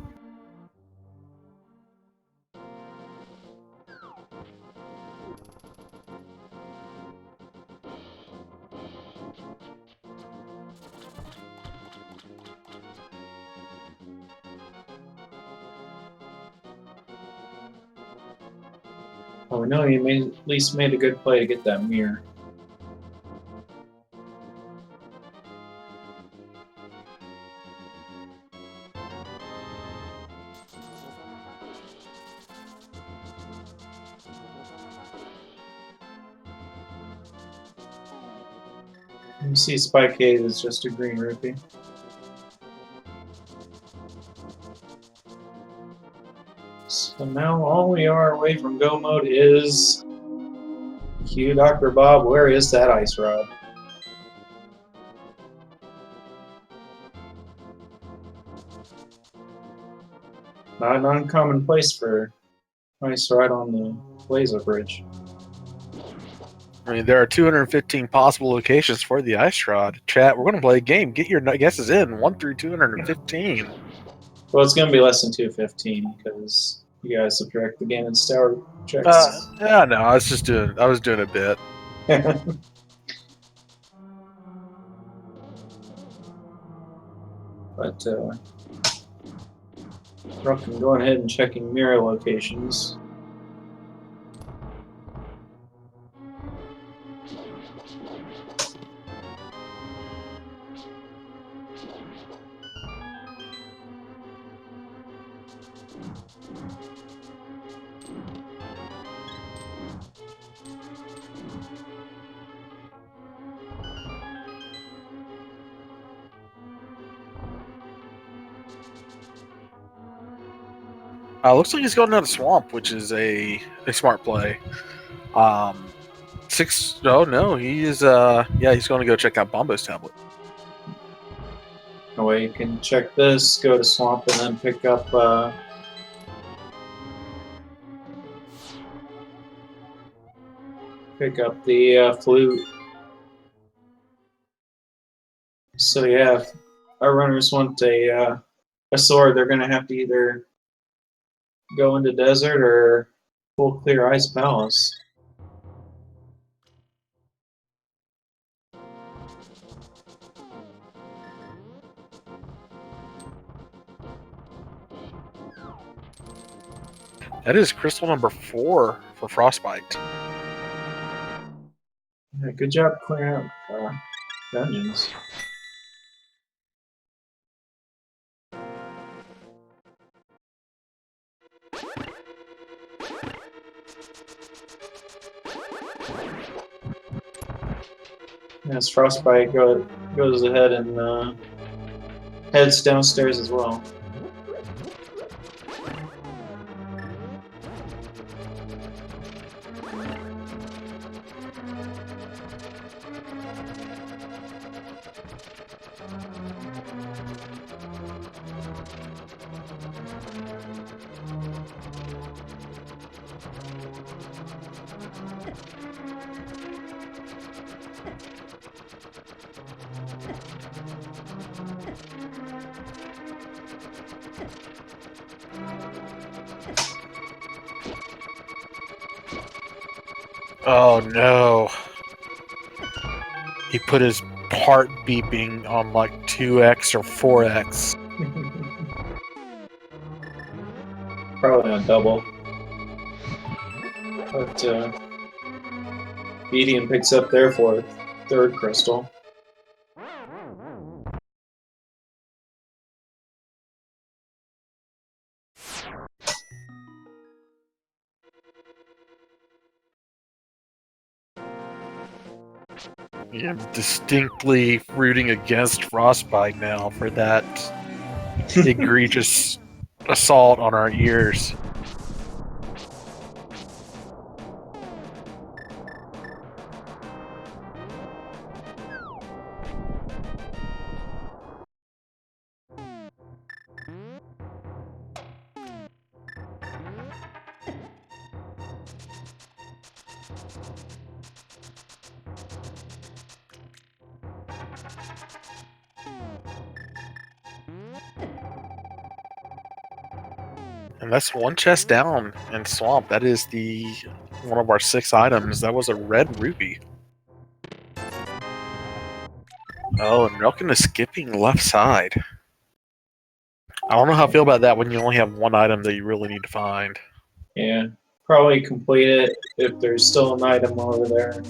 Oh no, you at least made a good play to get that mirror. You see Spike Cave is just a green rupee. So now all we are away from go mode is Q Dr. Bob, where is that ice rod? Not an uncommon place for ice rod on the Blazer Bridge. I mean, there are 215 possible locations for the ice rod. Chat, we're going to play a game. Get your guesses in, 1 through 215. Well, it's going to be less than 215 because you guys subtract the game and tower checks. Yeah, no, I was doing a bit. But Ruck can go ahead and checking mirror locations. Looks like he's going down to Swamp, which is a smart play. 6. Oh no, he is. Yeah, he's going to go check out Bombo's tablet. That way you can check this, go to Swamp, and then pick up. Pick up the flute. So yeah, if our runners want a sword, they're gonna have to either go into desert or full clear ice palace. That is crystal number 4 for Frostbite. Yeah, good job clearing out dungeons. Yes, Frostbite goes ahead and heads downstairs as well. Oh no. He put his heart beeping on like 2x or 4x. Probably on double. But Medium picks up their third crystal. I'm distinctly rooting against Frostbite now for that egregious assault on our ears. And that's one chest down in Swamp. That is one of our 6 items. That was a red ruby. Oh, and Nelkin is skipping left side. I don't know how I feel about that when you only have one item that you really need to find. Yeah, probably complete it if there's still an item over there.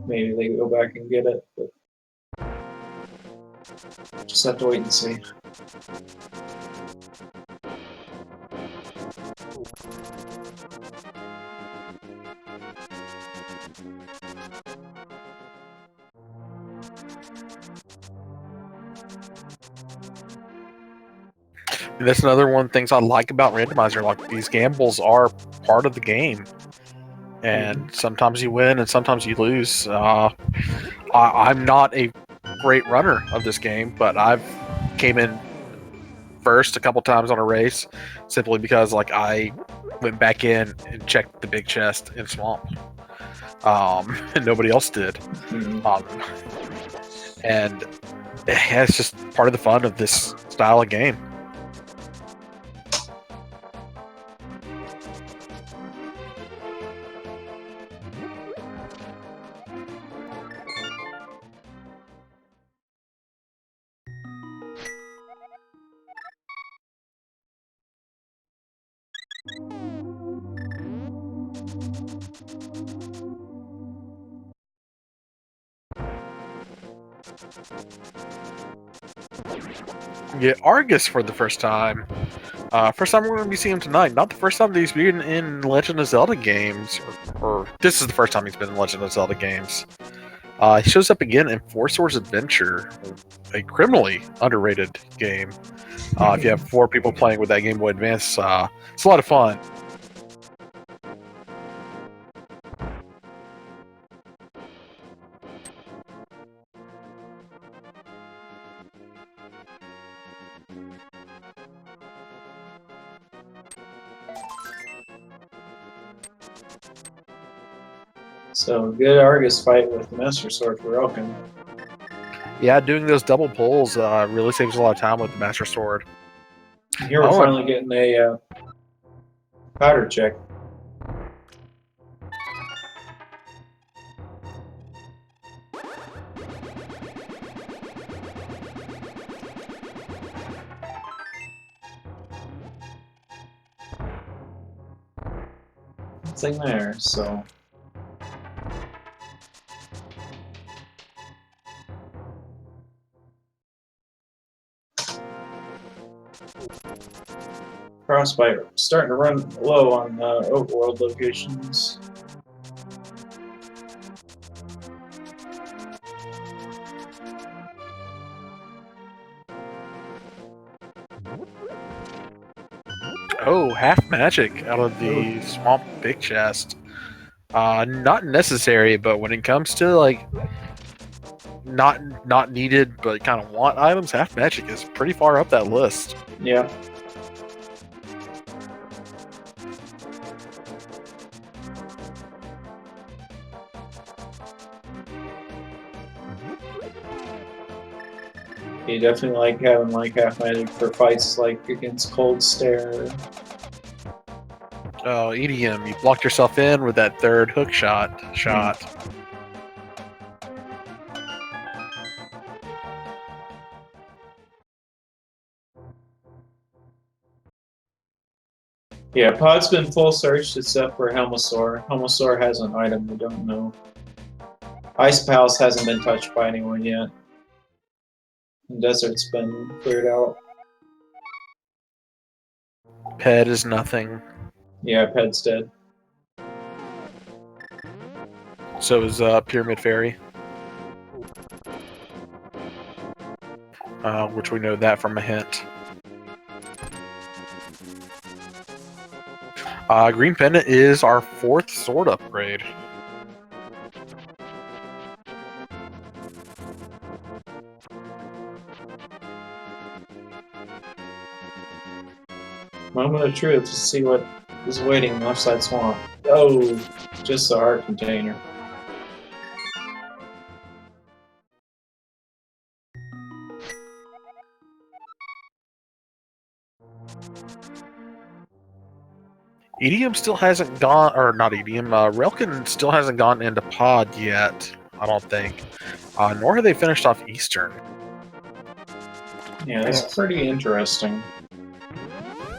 Maybe they go back and get it, but just have to wait and see. And that's another one of the things I like about Randomizer. Like, these gambles are part of the game. And sometimes you win and sometimes you lose. I'm not a great runner of this game, but I've came in first a couple times on a race simply because like I went back in and checked the big chest in Swamp. And nobody else did. And it's just part of the fun of this style of game. Get Argus for the first time. First time we're going to be seeing him tonight. Not the first time that he's been in Legend of Zelda games. Or this is the first time he's been in Legend of Zelda games. He shows up again in Four Swords Adventure, a criminally underrated game. If you have 4 people playing with that Game Boy Advance, it's a lot of fun. So good Argus fight with the Master Sword for Elkin. Yeah, doing those double pulls really saves a lot of time with the Master Sword. Here we're finally getting a powder check. Nothing there, so. Frostbite starting to run low on overworld locations. Oh, half magic out of the Swamp Big Chest. Not necessary, but when it comes to like not needed but kind of want items, half magic is pretty far up that list. Yeah. You definitely like having like half magic for fights like against Cold Stare. Oh, EDM, you blocked yourself in with that third hook shot. Yeah, Pod's been full searched except for Helmosaur. Helmosaur has an item we don't know. Ice Palace hasn't been touched by anyone yet. And Desert's been cleared out. Ped is nothing. Yeah, Ped's dead. So is Pyramid Fairy. Which we know that from a hint. Green Pendant is our 4th sword upgrade. Moment of truth to see what is waiting in Leftside Swamp. Oh, just a heart container. EDM still hasn't gone, or not EDM, Relkin still hasn't gone into Pod yet, I don't think. Nor have they finished off Eastern. Yeah, that's pretty interesting.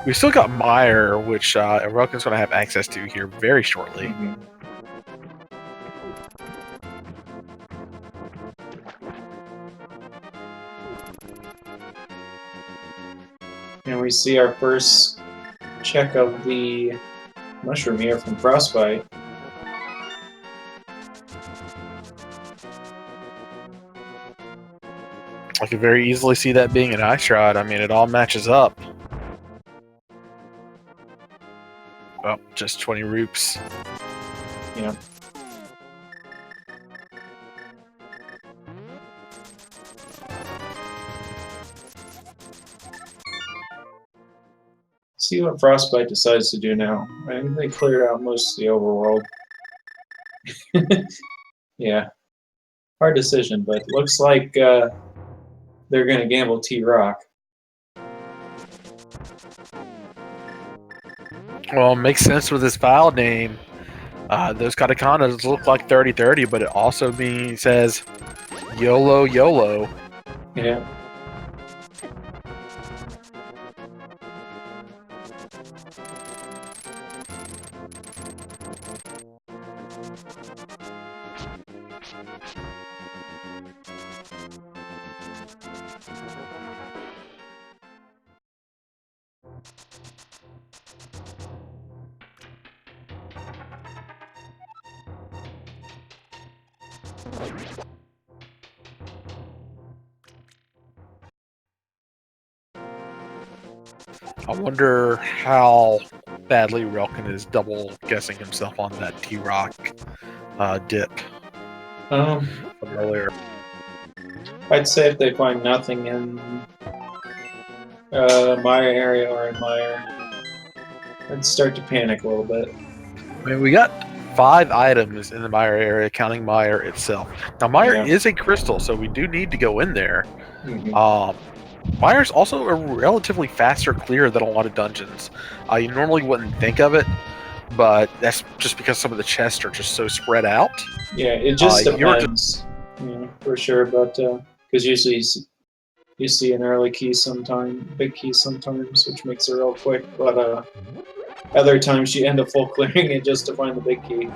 We've still got Meyer, which Relkin's going to have access to here very shortly. Mm-hmm. And we see our first check of the mushroom here from Frostbite. I could very easily see that being an Ice Rod. I mean, it all matches up. Well, just 20 roops. Yeah. See what Frostbite decides to do now. I think they cleared out most of the overworld. Yeah. Hard decision, but looks like they're going to gamble T-Rock. Well, it makes sense with his file name. Those katakanas look like 30-30, but it also says YOLO YOLO. Yeah. I wonder how badly Relkin is double guessing himself on that T-Rock dip from earlier. I'd say if they find nothing in Meyer area or in Meyer, I'd start to panic a little bit. I mean, we got 5 items in the Meyer area, counting Meyer itself. Now, Meyer is a crystal, so we do need to go in there. Meyer's also a relatively faster clear than a lot of dungeons. You normally wouldn't think of it, but that's just because some of the chests are just so spread out. Yeah, it just depends, for sure. But because usually you see an early key sometime, big key sometimes, which makes it real quick. But other times you end up full clearing it just to find the big key.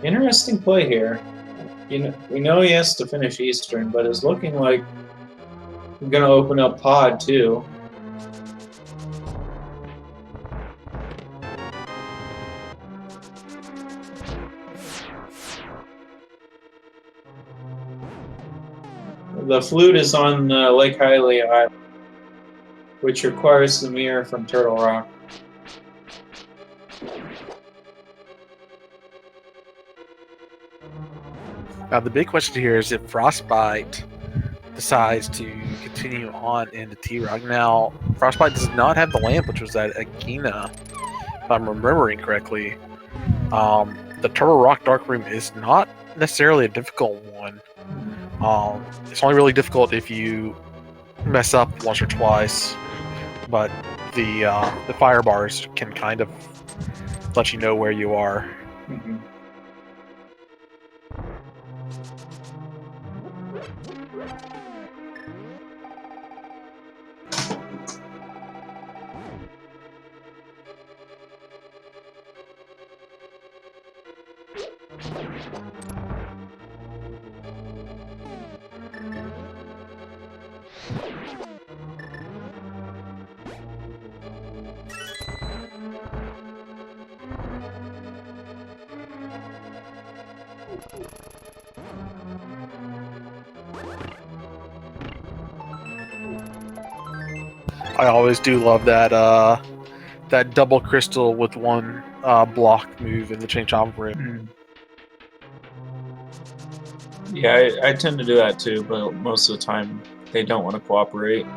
Interesting play here. We know he has to finish Eastern, but it's looking like we're gonna open up Pod too. The flute is on Lake Hialeah Island, which requires the mirror from Turtle Rock. Now, the big question here is if Frostbite decides to continue on into T-Rock. Now, Frostbite does not have the lamp, which was at Agena, if I'm remembering correctly. The Turtle Rock Dark Room is not necessarily a difficult one. It's only really difficult if you mess up once or twice, but the fire bars can kind of let you know where you are. I always do love that that double crystal with one block move in the chain chomp room. Yeah, I tend to do that too, but most of the time they don't want to cooperate.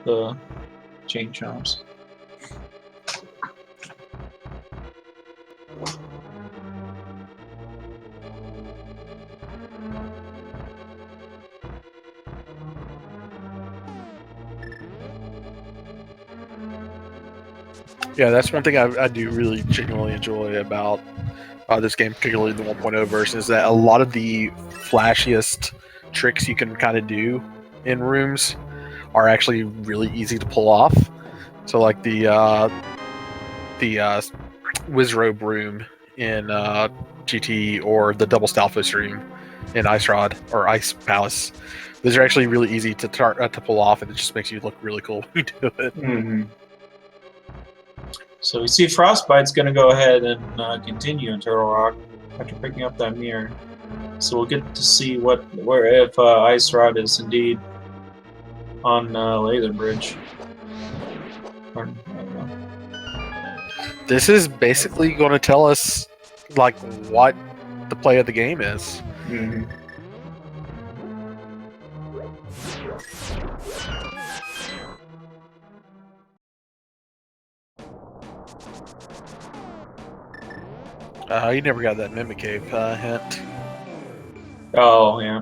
The chain chomps. Yeah, that's one thing I do really genuinely enjoy about this game, particularly the 1.0 version, is that a lot of the flashiest tricks you can kind of do in rooms are actually really easy to pull off. So, like the Wizrobe room in GT, or the double Stalfos room in Ice Rod or Ice Palace. Those are actually really easy to pull off, and it just makes you look really cool when you do it. So we see Frostbite's going to go ahead and continue in Turtle Rock after picking up that mirror. So we'll get to see if Ice Rod is indeed on Laser Bridge. Or, this is basically going to tell us like what the play of the game is. You never got that Mimic Cave hint. Oh, yeah.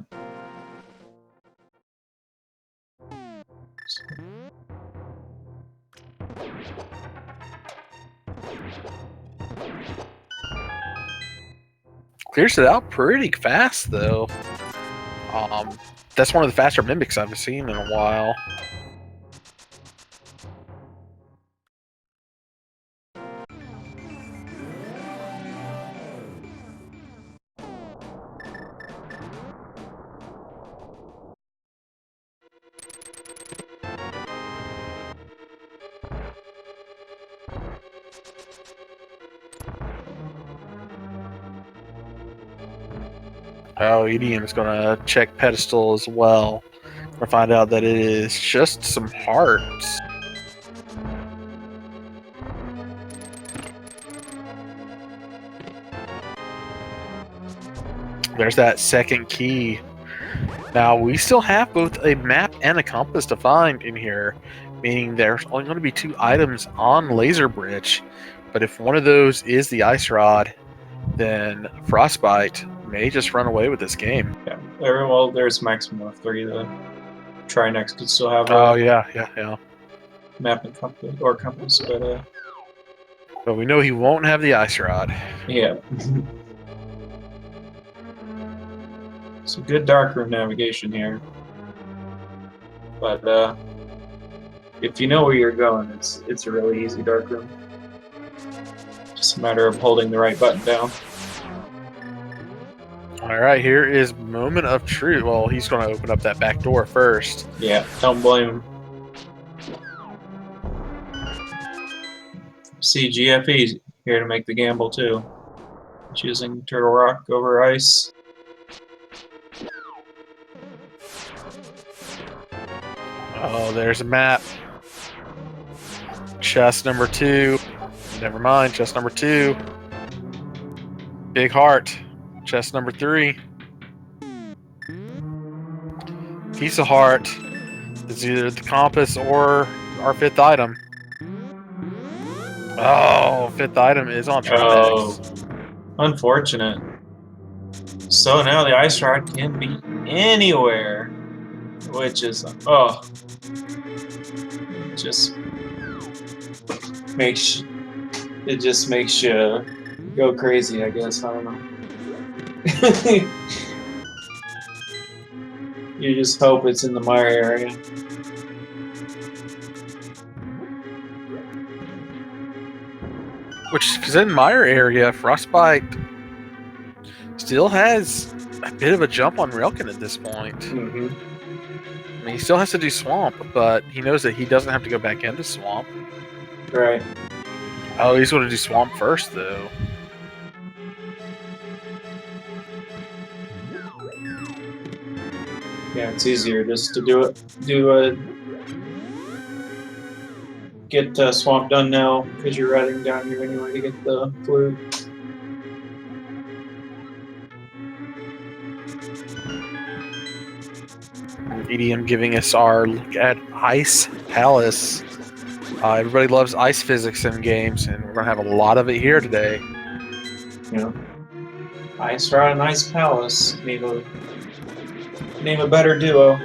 Clears it out pretty fast, though. That's one of the faster mimics I've seen in a while. Oh, EDM is going to check pedestal as well. We'll find out that it is just some hearts. There's that second key. Now, we still have both a map and a compass to find in here, meaning there's only going to be 2 items on Laser Bridge. But if one of those is the ice rod, then Frostbite may just run away with this game. Yeah. Well, there's a maximum of 3. The Trinex could still have Oh, a yeah. map and compass, but But we know he won't have the ice rod. yeah. Some good darkroom navigation here. But if you know where you're going, it's a really easy darkroom. Just a matter of holding the right button down. Alright, here is moment of truth. Well, he's going to open up that back door first. Yeah, don't blame him. See, GFE's here to make the gamble too. Choosing Turtle Rock over ice. Oh, there's a map. Chest number 2. Never mind, chest number 2. Big heart. Chest number 3. Piece of heart. It's either the compass or our 5th item. Oh, 5th item is on Trinex. Oh, unfortunate. So now the ice rod can be anywhere, which is just makes you go crazy, I guess. I don't know. You just hope it's in the mire area. Which, because in Mire area, Frostbite still has a bit of a jump on Railkin at this point. Mm-hmm. I mean, he still has to do Swamp, but he knows that he doesn't have to go back into Swamp. Right. Oh, he's going to do Swamp first, though. Yeah, it's easier just to get Swamp done now because you're riding down here anyway to get the flute. EDM giving us our look at Ice Palace. Everybody loves ice physics in games, and we're going to have a lot of it here today. Yeah. Ice Rod and Ice Palace. Name a better duo.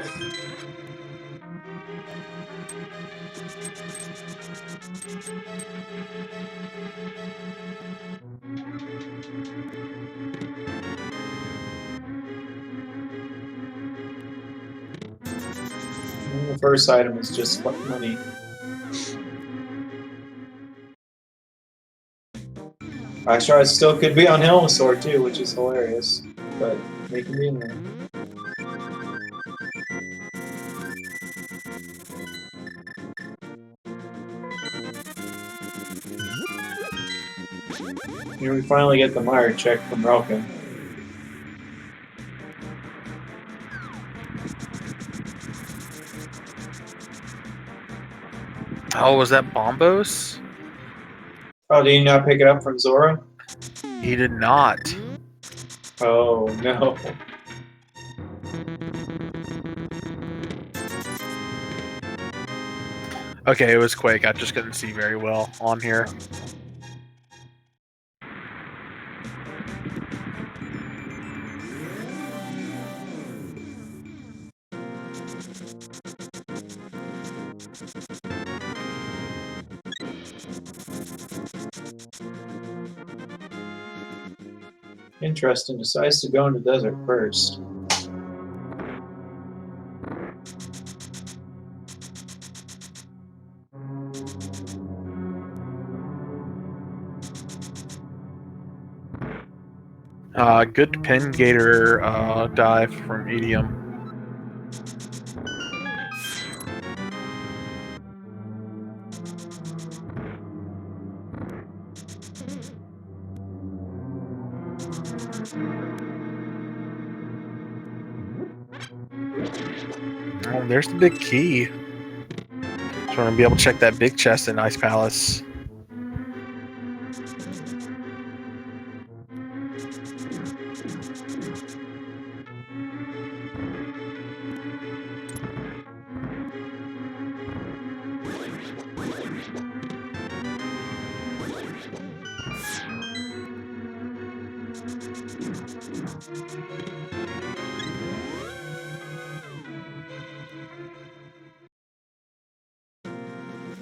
And the first item is just money. Ice Rod still could be on Helmasaur too, which is hilarious, but they can be in there. Here we finally get the mire check from Railkin. Oh, was that Bombos? Oh, did you not pick it up from Zora? He did not. Oh, no. Okay, it was Quake. I just couldn't see very well on here. Interesting. Decides to go into the desert first. Good pin gator dive from EDM. Oh, there's the big key. So we're gonna be able to check that big chest in Ice Palace.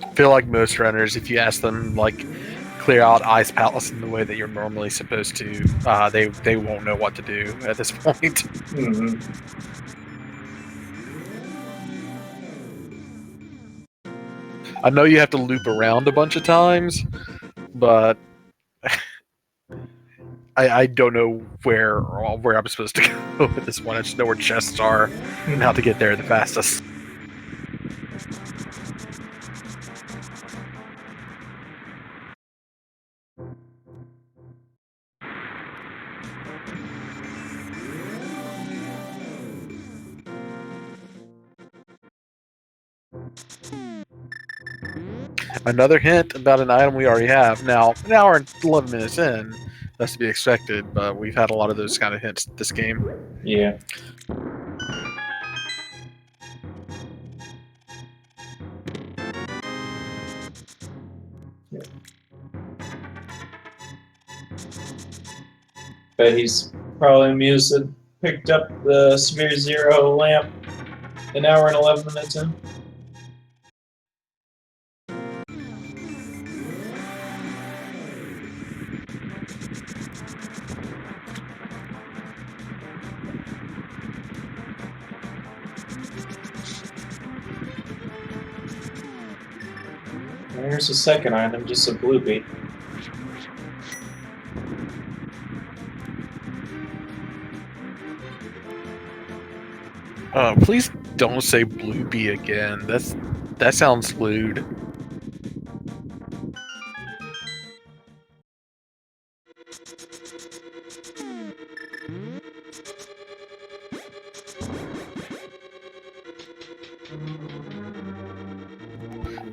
I feel like most runners, if you ask them like clear out Ice Palace in the way that you're normally supposed to, they won't know what to do at this point. Mm-hmm. I know you have to loop around a bunch of times, but I don't know where I'm supposed to go at this one. I just know where chests are and how to get there the fastest. Another hint about an item we already have. Now, an hour and 11 minutes in, that's to be expected, but we've had a lot of those kind of hints this game. Yeah. Bet he's probably amused that picked up the Severe Zero lamp an hour and 11 minutes in. And here's the second item, just a blue beat. Please don't say Blue Bee again. That sounds lewd.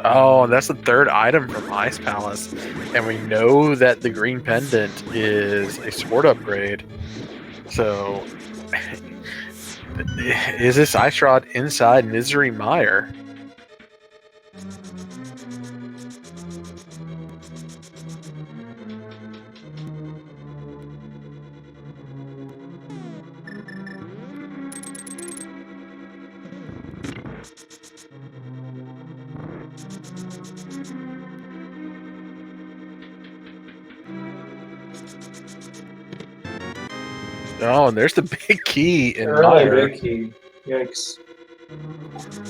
Oh, that's the third item from Ice Palace, and we know that the green pendant is a sword upgrade. So, is this Ice Rod inside Misery Mire? Oh, and there's the big key in Early Mire. big key. Yikes.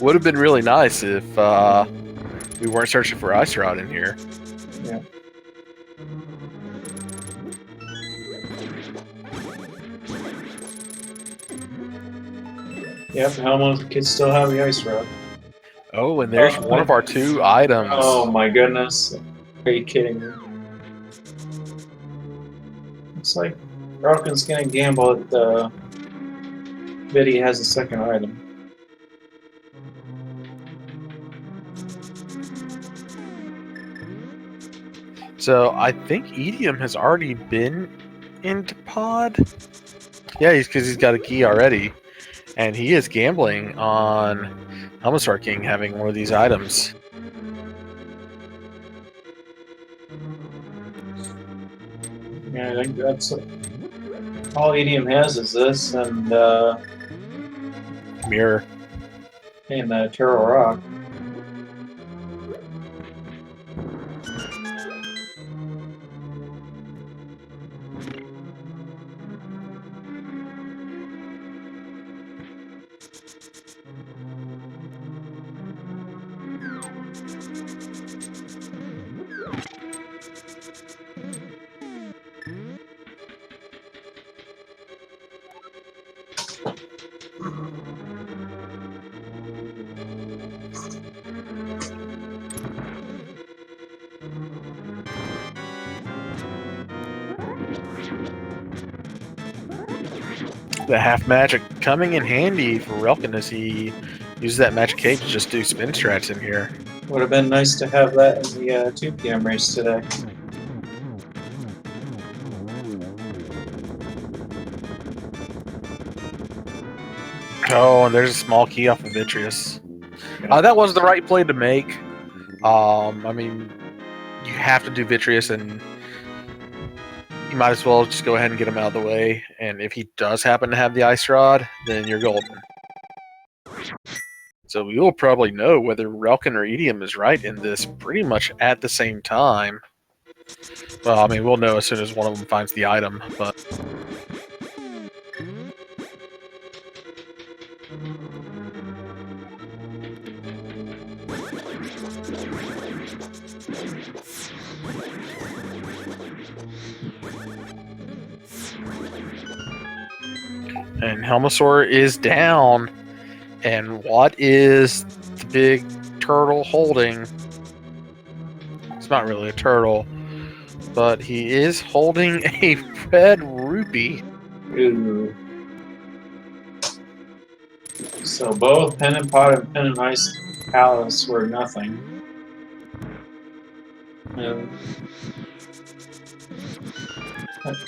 Would have been really nice if we weren't searching for Ice Rod in here. Yeah. Yep, Helmut could still have the ice rod. Oh, and there's one of our two items. Oh my goodness. Are you kidding me? Looks like Broken's gonna gamble at the bid he has a second item. So I think Edium has already been into Pod. Yeah, because he's got a key already, and he is gambling on Helmsar King having one of these items. Yeah, I think that's all Edium has is this and Mirror. Terror Rock. The half magic coming in handy for Relkin as he use that magic cape to just do spin strats in here. Would have been nice to have that in the 2 p.m. race today. Oh, and there's a small key off of Vitreous. Yeah. That was the right play to make. I mean, you have to do Vitreous, and you might as well just go ahead and get him out of the way. And if he does happen to have the Ice Rod, then you're golden. So we will probably know whether Relkin or Edium is right in this pretty much at the same time. Well, I mean, we'll know as soon as one of them finds the item, but... And Helmasaur is down. And what is the big turtle holding? It's not really a turtle, but he is holding a red rupee. Ooh. So both Pen and Pot and Pen and Ice Palace were nothing.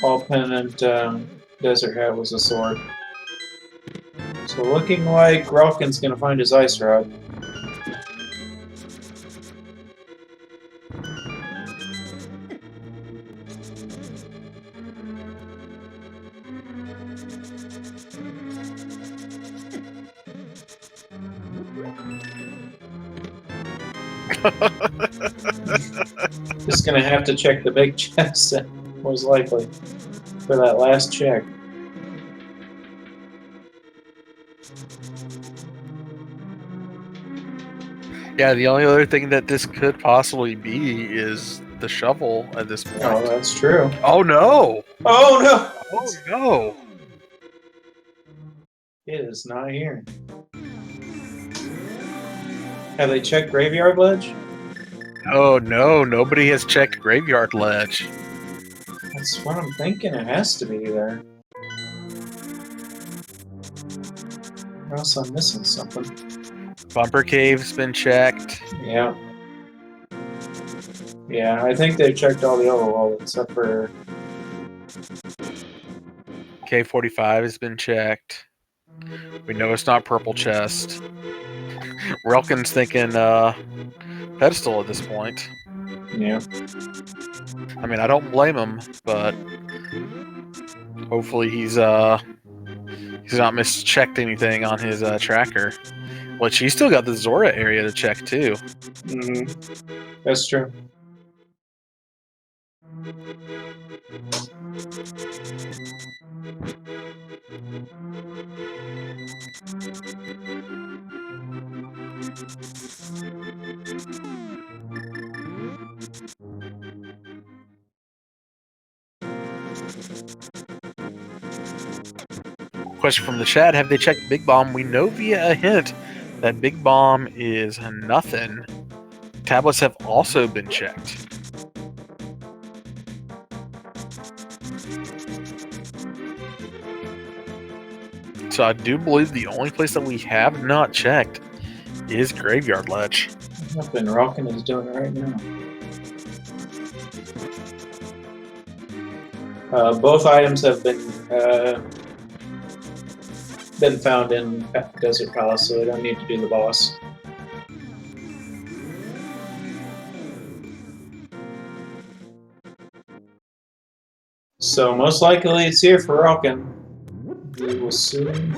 All Pen and Desert Hat was a sword. So looking like Relkin's gonna find his Ice Rod. Just gonna have to check the big chest, most likely, for that last check. Yeah, the only other thing that this could possibly be is the shovel at this point. Oh, that's true. Oh no! Oh no! Oh no! It is not here. Have they checked Graveyard Ledge? Oh no, nobody has checked Graveyard Ledge. That's what I'm thinking. It has to be there. Or else I'm missing something. Bumper Cave's been checked. Yeah. Yeah, I think they checked all the overworld except for... K45 has been checked. We know it's not Purple Chest. Relkin's thinking pedestal at this point. Yeah. I mean, I don't blame him, but hopefully he's not mischecked anything on his tracker. Which he's still got the Zora area to check too. Mm-hmm. That's true. Question from the chat, have they checked Big Bomb? We know via a hint that Big Bomb is nothing. Tablets have also been checked. So I do believe the only place that we have not checked is Graveyard Ledge. Nothing. Relkin is doing it right now. Both items have been found in Desert Palace, so I don't need to do the boss. So most likely it's here for Relkin. We will soon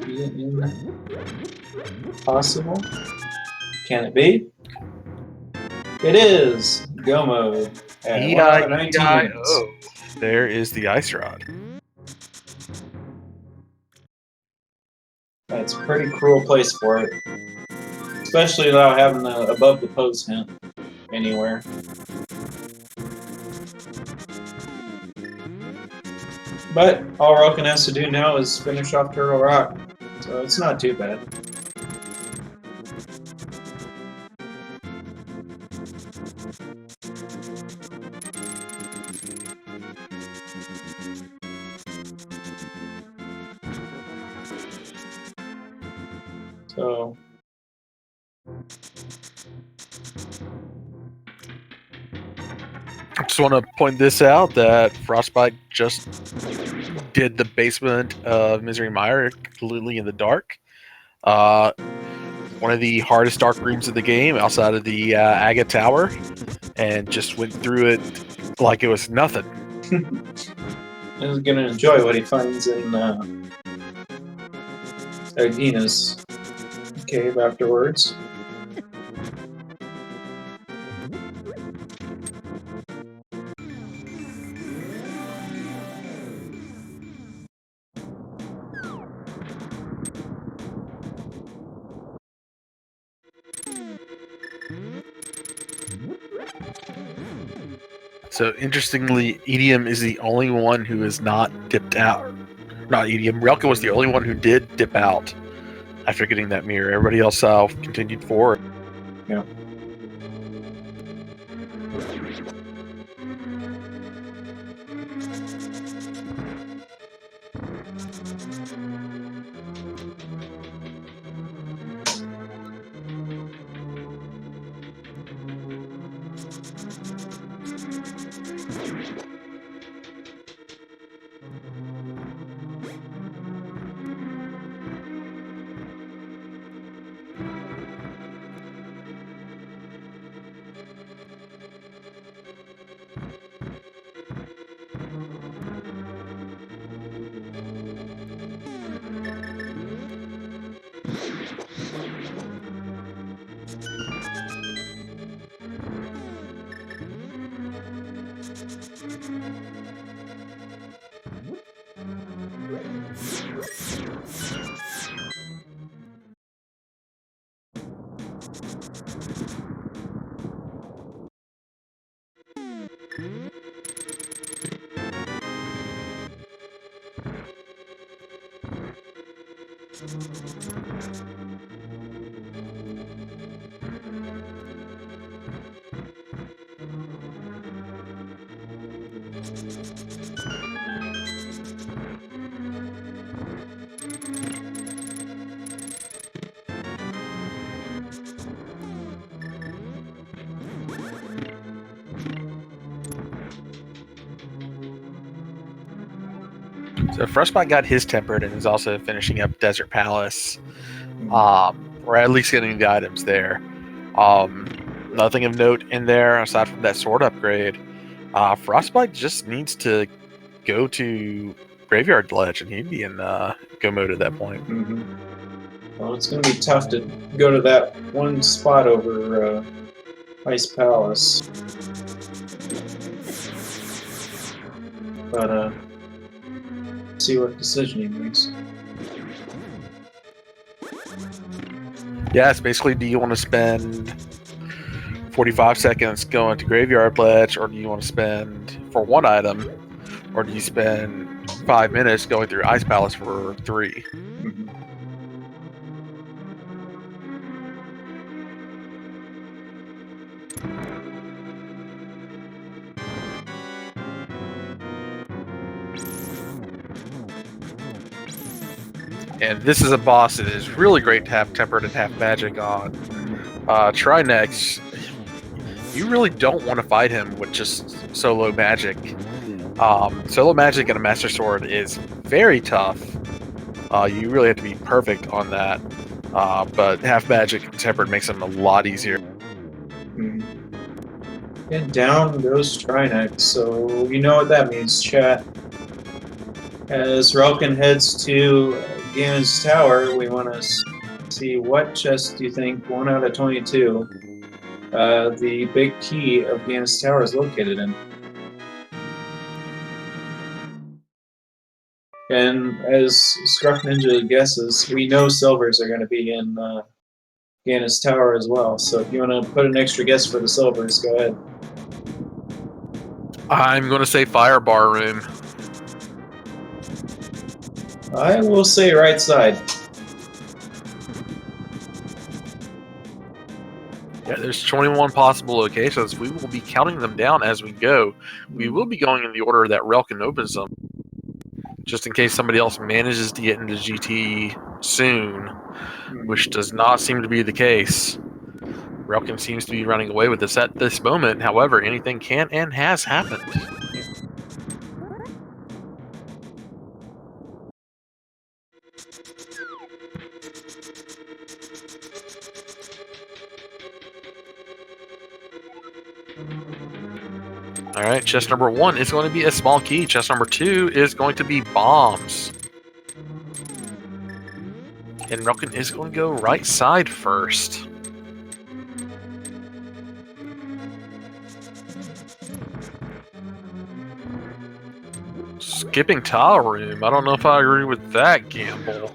be in possible. Can it be? It is! Go mode. At 1 hour 19 minutes. There is the Ice Rod. That's a pretty cruel place for it. Especially without having the above the post hint anywhere. But all Relkin has to do now is finish off Turtle Rock. So it's not too bad. So I just want to point this out that Frostbite just did the basement of Misery Mire completely in the dark. One of the hardest dark rooms of the game outside of the Agate Tower, and just went through it like it was nothing. he's gonna enjoy what he finds in Agina's cave afterwards. So interestingly, Edium is the only one who is not dipped out. Not Edium. Relka was the only one who did dip out after getting that mirror. Everybody else continued forward. Yeah. So Frostbite got his tempered and is also finishing up Desert Palace, or at least getting the items there. Nothing of note in there aside from that sword upgrade. Frostbite just needs to go to Graveyard Ledge, and he'd be in go mode at that point. Mm-hmm. Well, it's going to be tough to go to that one spot over Ice Palace. But, see what decision he makes. Yeah, it's basically, do you want to spend 45 seconds going to Graveyard Ledge, or do you want to spend for one item, or do you spend 5 minutes going through Ice Palace for 3? Mm-hmm. And this is a boss that is really great to have tempered and have magic on. Trinex, you really don't want to fight him with just solo magic. Solo magic and a Master Sword is very tough. You really have to be perfect on that. But half magic and tempered makes them a lot easier. Mm-hmm. And down goes Trinex, so you know what that means, chat. As Relkin heads to Ganon's Tower, we want to see what chest do you think, 1 out of 22, the big key of Ganon's Tower is located in. And as Scruff Ninja guesses, we know silvers are going to be in Ganon's Tower as well, so if you want to put an extra guess for the silvers, go ahead. I'm going to say Firebar Room. I will say right side. Yeah, there's 21 possible locations. We will be counting them down as we go. We will be going in the order that Relkin opens them, just in case somebody else manages to get into GT soon, which does not seem to be the case. Relkin seems to be running away with this at this moment. However, anything can and has happened. All right, chest number 1 is going to be a small key. Chest number 2 is going to be bombs. And Relkin is going to go right side first. Skipping tile room. I don't know if I agree with that gamble.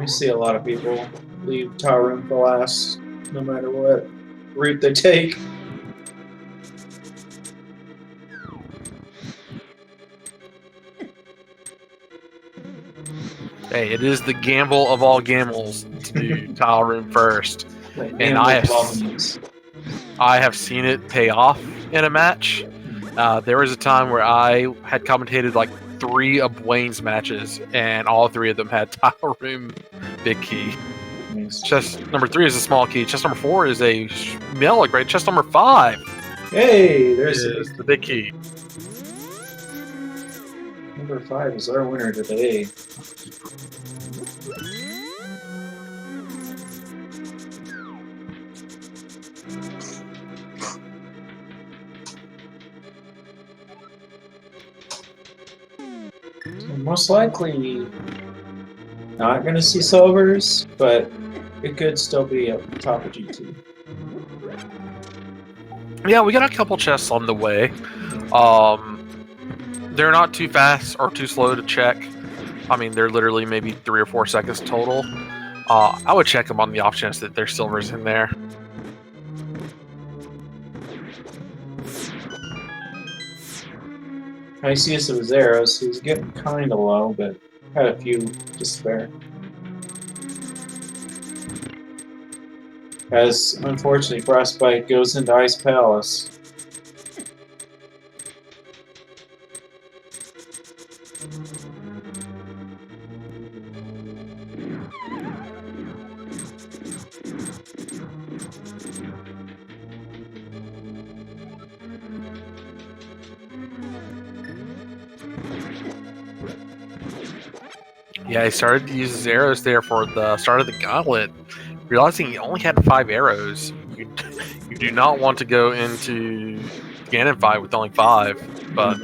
I see a lot of people leave tower room for last, no matter what route they take. Hey, it is the gamble of all gambles to do tile room first. And I have seen it pay off in a match. There was a time where I had commentated like 3 of Wayne's matches, and all 3 of them had tile room big key. Chest number 3 is a small key. Chest number 4 is a mail upgrade. Chest number 5. Hey, there's the big key. Number 5 is our winner today. So most likely not going to see silvers, but it could still be at the top of GT. Yeah, we got a couple chests on the way. They're not too fast or too slow to check. I mean, they're literally maybe 3 or 4 seconds total. I would check them on the off chance that there's silvers in there. I see us with arrows. He was getting kind of low, but had a few to spare. As unfortunately, Frostbite goes into Ice Palace. Yeah, he started to use his arrows there for the start of the gauntlet, realizing he only had 5 arrows. You do not want to go into the Ganon fight with only 5, but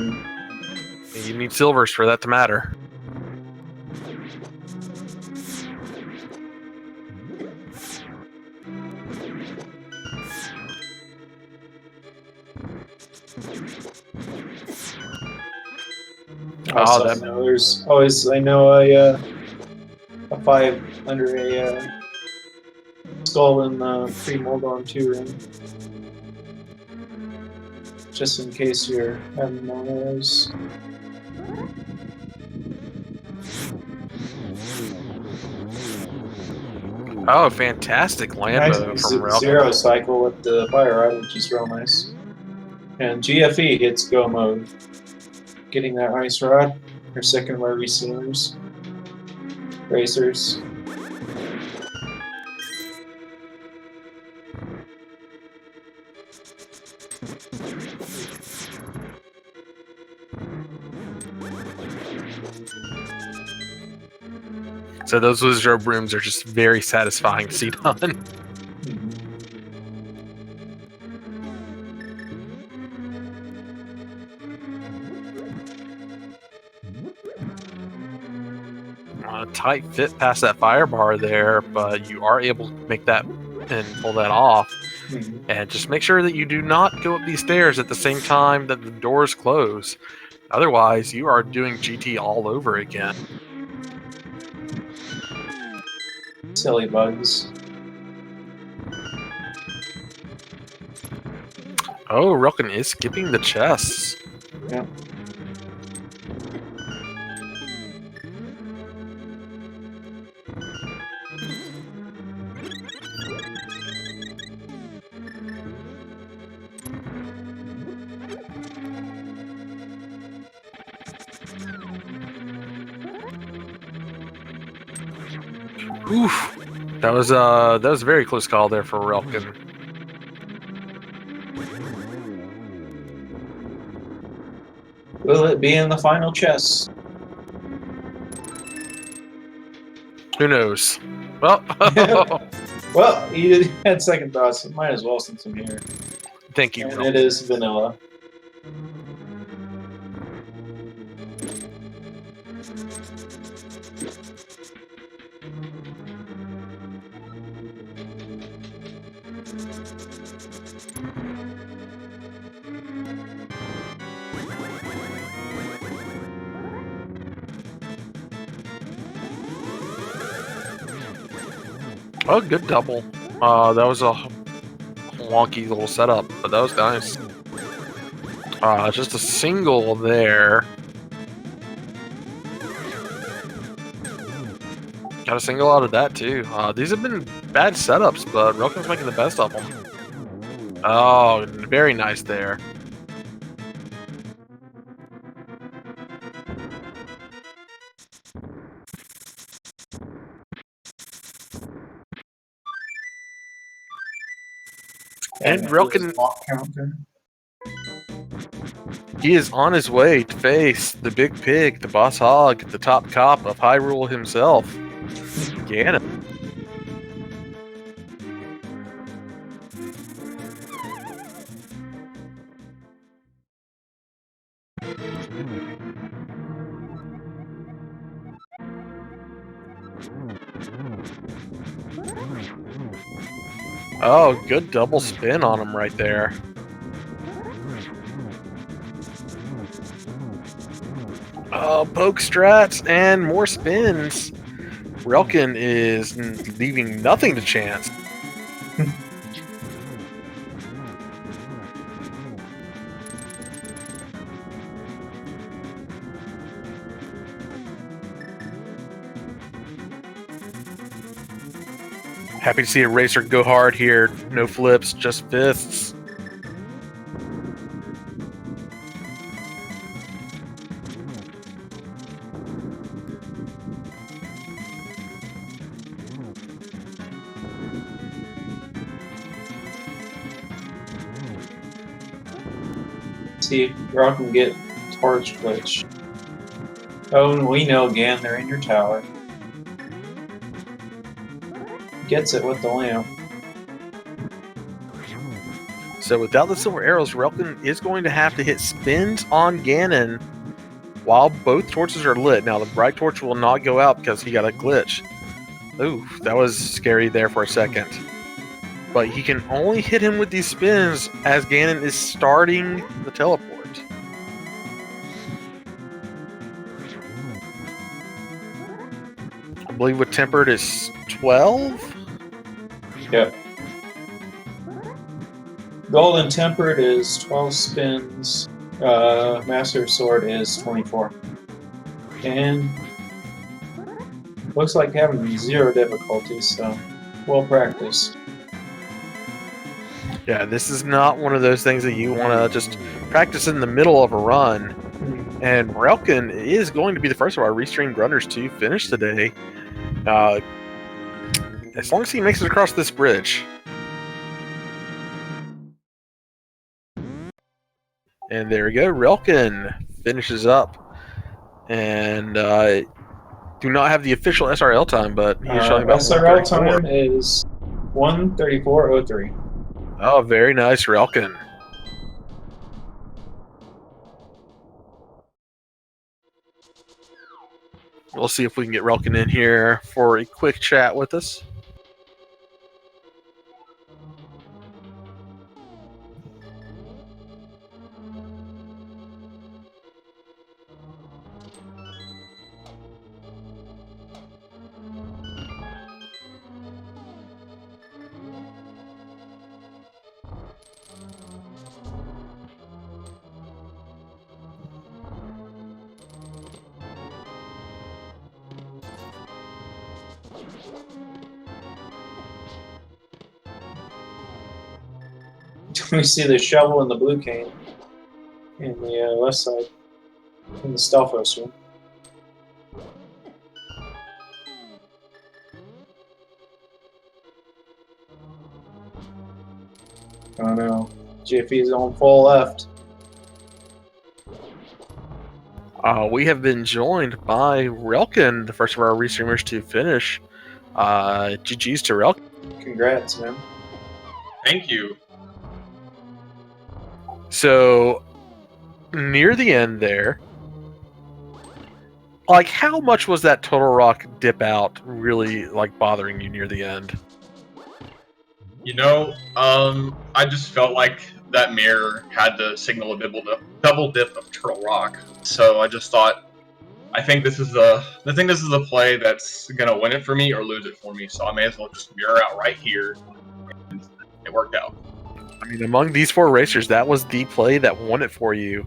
you need silvers for that to matter. Also, I know there's always a 5 under a skull in the pre-Moldon 2 ring. Just in case you're having one of those. Oh, fantastic Lambo Nice from Relkin. zero cycle with the fire rod, which is real nice. And GFE hits go mode. Getting that ice rod, her second of our resealers. Racers. So those wizard rooms are just very satisfying to see done. Tight fit past that fire bar there, but you are able to make that and pull that off. And just make sure that you do not go up these stairs at the same time that the doors close. Otherwise, you are doing GT all over again. Silly bugs. Oh, Relkin is skipping the chests. Yeah. Oof. That was a very close call there for Relkin. Will it be in the final chess? Who knows? Well, Well, you had second thoughts. Might as well since I'm here. thank you, And Relkin. it is vanilla. Oh, good double. That was a wonky little setup, but that was nice. Just a single there. Got a single out of that too. These have been bad setups, but Relkin's making the best of them. Oh, very nice there. And Relkin, Counter. he is on his way to face the big pig, the boss hog, the top cop of Hyrule himself, Ganon. Oh, good double spin on him right there. Oh, poke strats and more spins. Relkin is leaving nothing to chance. Happy to see a racer go hard here. No flips, just fists. See if Rock can get torch glitch. Oh, and we know again they're in your tower. Gets it with the lamp. So without the silver arrows, Relkin is going to have to hit spins on Ganon while both torches are lit. Now the bright torch will not go out because he got a glitch. Ooh, that was scary there for a second. But he can only hit him with these spins as Ganon is starting the teleport. I believe with tempered is 12? Yep. Golden Tempered is 12 spins. Master Sword is 24. And looks like having 0 difficulty, so well practiced. Yeah, this is not one of those things that you want to just practice in the middle of a run. And Relkin is going to be the first of our restreamed runners to finish today. As long as he makes it across this bridge. And there we go. Relkin finishes up. And do not have the official SRL time, but he's showing about SRL 134. time is 1:34:03. Oh, very nice, Relkin. We'll see if we can get Relkin in here for a quick chat with us. We see the shovel and the blue cane in the left side in the Stalfos room. Oh no. GFE's on full left. We have been joined by Relkin, the first of our restreamers to finish. GG's to Relkin. Congrats, man. Thank you. So, near the end there, like, how much was that Total Rock dip out really, like, bothering you near the end? You know, I just felt like that mirror had to signal a double dip of Turtle Rock. So I just thought, I think this is the play that's gonna win it for me or lose it for me. So I may as well just mirror out right here, and it worked out. I mean, among these four racers, that was the play that won it for you.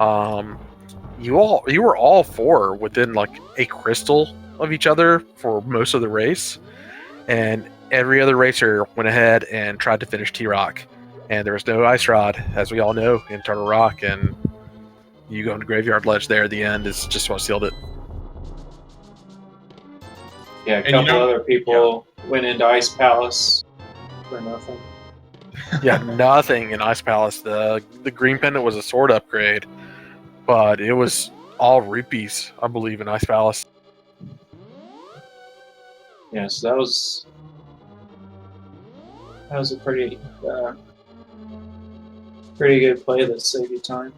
You were all four within like a crystal of each other for most of the race, and every other racer went ahead and tried to finish T-Rock, and there was no ice rod, as we all know, in Turtle Rock, and you going to Graveyard Ledge there at the end is just what sealed it. Yeah, a couple other people went into Ice Palace for nothing. Yeah, nothing in Ice Palace. The green pendant was a sword upgrade, but it was all rupees, I believe, in Ice Palace. Yeah, so that was a pretty good play that saved you time.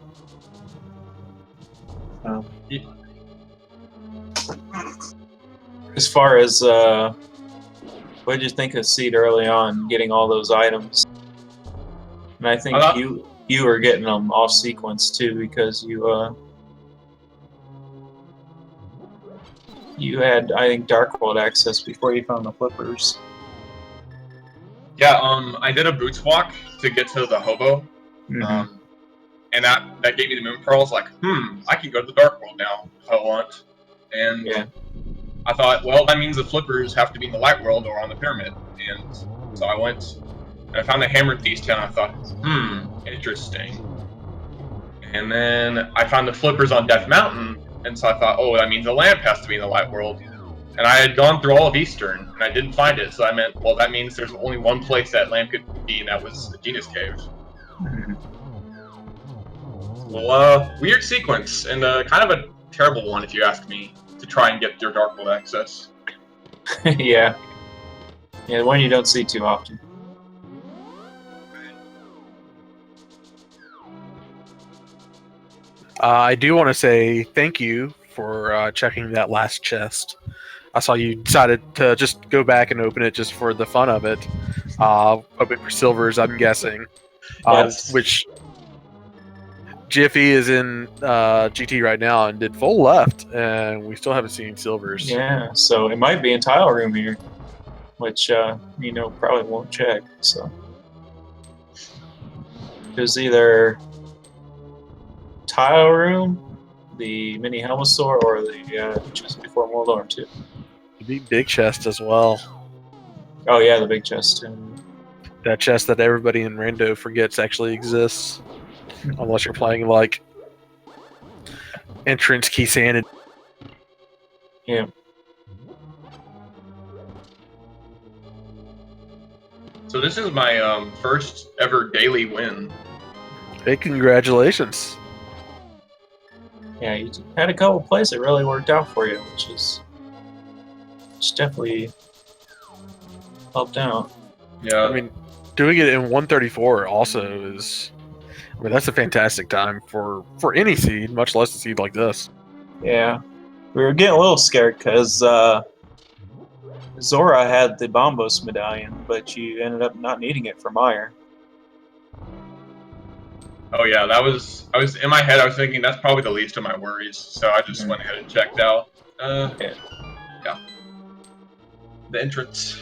As far as what did you think of Seed early on, getting all those items? And I think you were getting them off sequence too, because you had, I think, Dark World access before you found the flippers. Yeah, I did a boots walk to get to the hobo, and that gave me the moon pearls. Like, I can go to the Dark World now if I want. And yeah. I thought, well, that means the flippers have to be in the light world or on the pyramid. And so I went and I found the hammered Thieves town. I thought, interesting. And then I found the flippers on Death Mountain, and so I thought, oh, that means the lamp has to be in the light world. And I had gone through all of Eastern, and I didn't find it, so I meant, well, that means there's only one place that lamp could be, and that was the Genius Cave. Well, weird sequence, and kind of a terrible one, if you ask me, to try and get your Dark World access. Yeah. Yeah, one you don't see too often. I do want to say thank you for checking that last chest. I saw you decided to just go back and open it just for the fun of it. Hoping for silvers, I'm guessing. Yes. Which Jiffy is in GT right now and did full left, and we still haven't seen silvers. Yeah, so it might be in tile room here, which probably won't check. So there's either tile room, the mini Helmosaur, or the chest before World War II. The big chest as well. Oh yeah, the big chest too. That chest that everybody in Rando forgets actually exists, unless you're playing like Entrance Key Sanity. Yeah. So this is my first ever daily win. Hey, congratulations. Yeah, you had a couple plays that really worked out for you, which definitely helped out. Yeah. I mean, doing it in 134 also is... I mean, that's a fantastic time for any seed, much less a seed like this. Yeah. We were getting a little scared because Zora had the Bombos medallion, but you ended up not needing it for Meyer. Oh yeah, I was in my head. I was thinking that's probably the least of my worries, so I just went ahead and checked out. Yeah. The entrance.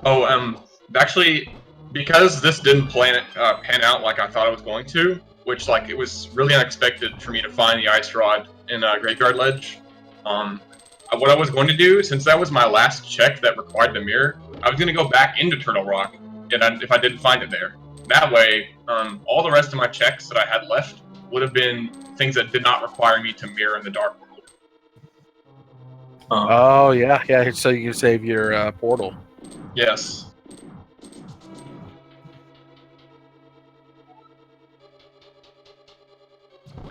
Oh, actually, because this didn't pan out like I thought it was going to, which like it was really unexpected for me to find the ice rod in Graveyard Ledge. What I was going to do, since that was my last check that required the mirror, I was going to go back into Turtle Rock, and if I didn't find it there. That way, all the rest of my checks that I had left would have been things that did not require me to mirror in the Dark World. Oh, yeah, so you can save your portal. Yes.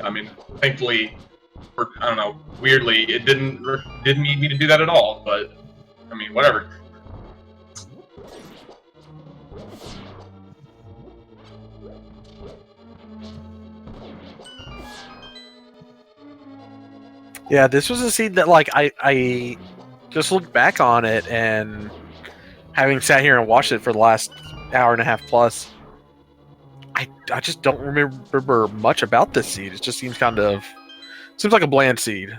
I mean, thankfully, or, I don't know, weirdly, it didn't need me to do that at all. But I mean, whatever. Yeah, this was a seed that like I just looked back on it, and having sat here and watched it for the last hour and a half plus, I just don't remember much about this seed. It just seems like a bland seed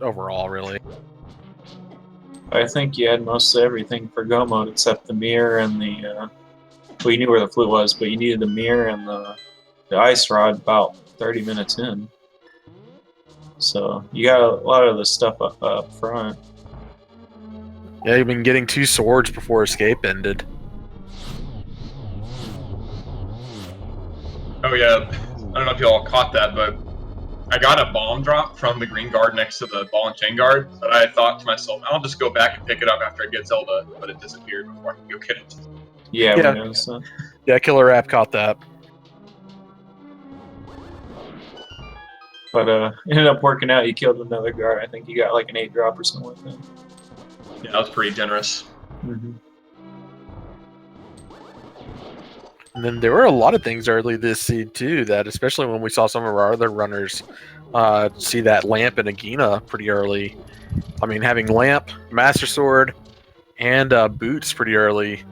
overall, really. I think you had mostly everything for go mode except the mirror and the. Well, you knew where the flute was, but you needed the mirror and the ice rod about 30 minutes in. So you got a lot of the stuff up front. Yeah, you've been getting 2 swords before escape ended. Oh yeah, I don't know if y'all caught that, but I got a bomb drop from the green guard next to the ball and chain guard, but I thought to myself, I'll just go back and pick it up after I get Zelda, but it disappeared before I could go get it. Yeah, Yeah. we noticed that. Yeah, Killer App caught that. But ended up working out. You killed another guard. I think you got like an 8 drop or something like that. Yeah, that was pretty generous. Mm-hmm. And then there were a lot of things early this seed too, that especially when we saw some of our other runners see that Lamp and Agina pretty early. I mean, having Lamp, Master Sword, and Boots pretty early,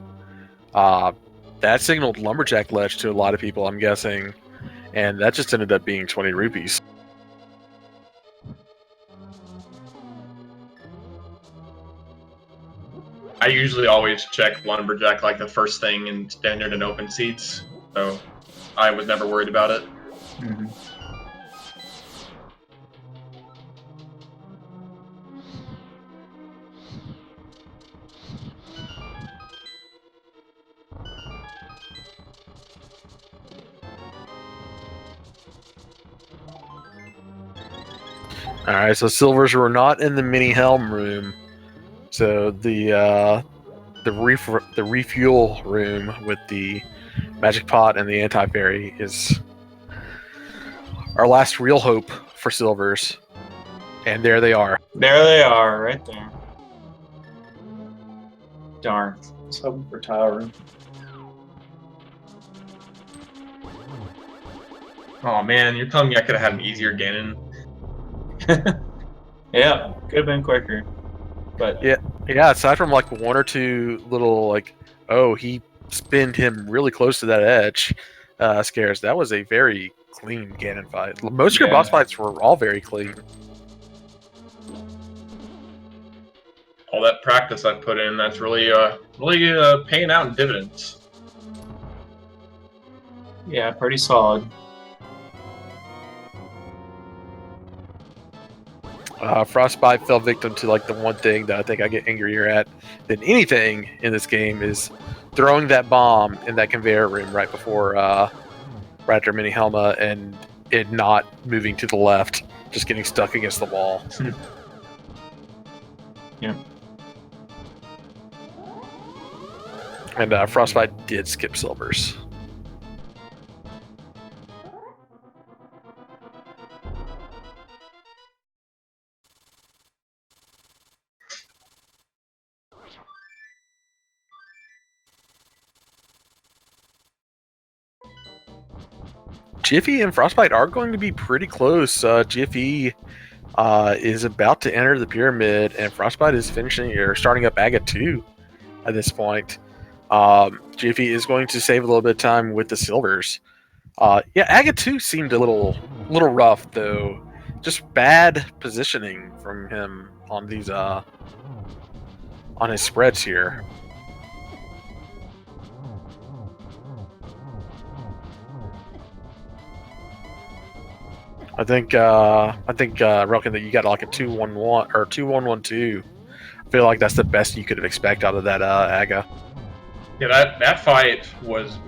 that signaled Lumberjack Ledge to a lot of people, I'm guessing, and that just ended up being 20 rupees. I usually always check Lumberjack like the first thing in standard and open seats, so I was never worried about it. Mm-hmm. Alright, so silvers were not in the mini helm room. So the refuel room with the magic pot and the anti-fairy is our last real hope for silvers. And there they are. There they are, right there. Darn. I was hoping for tile room. Oh man, you're telling me I could have had an easier Ganon? Yeah, could have been quicker. But Yeah, aside from like 1 or 2 little like, oh, he spinned him really close to that edge scares, that was a very clean Ganon fight. Most of your boss fights were all very clean. All that practice I put in, that's really paying out in dividends. yeah, pretty solid. Frostbite fell victim to like the one thing that I think I get angrier at than anything in this game is throwing that bomb in that conveyor room right before right after Mini Helma and it not moving to the left, just getting stuck against the wall. Yeah. And Frostbite did skip silvers. Jiffy and Frostbite are going to be pretty close. Jiffy is about to enter the pyramid, and Frostbite is finishing or starting up Aga 2 at this point. Jiffy is going to save a little bit of time with the silvers. Yeah, Aga 2 seemed a little rough though. Just bad positioning from him on these on his spreads here. I think Relkin, that you got like a 2-1-1 or 2-1-1-2. I feel like that's the best you could have expected out of that Aga. Yeah, that fight was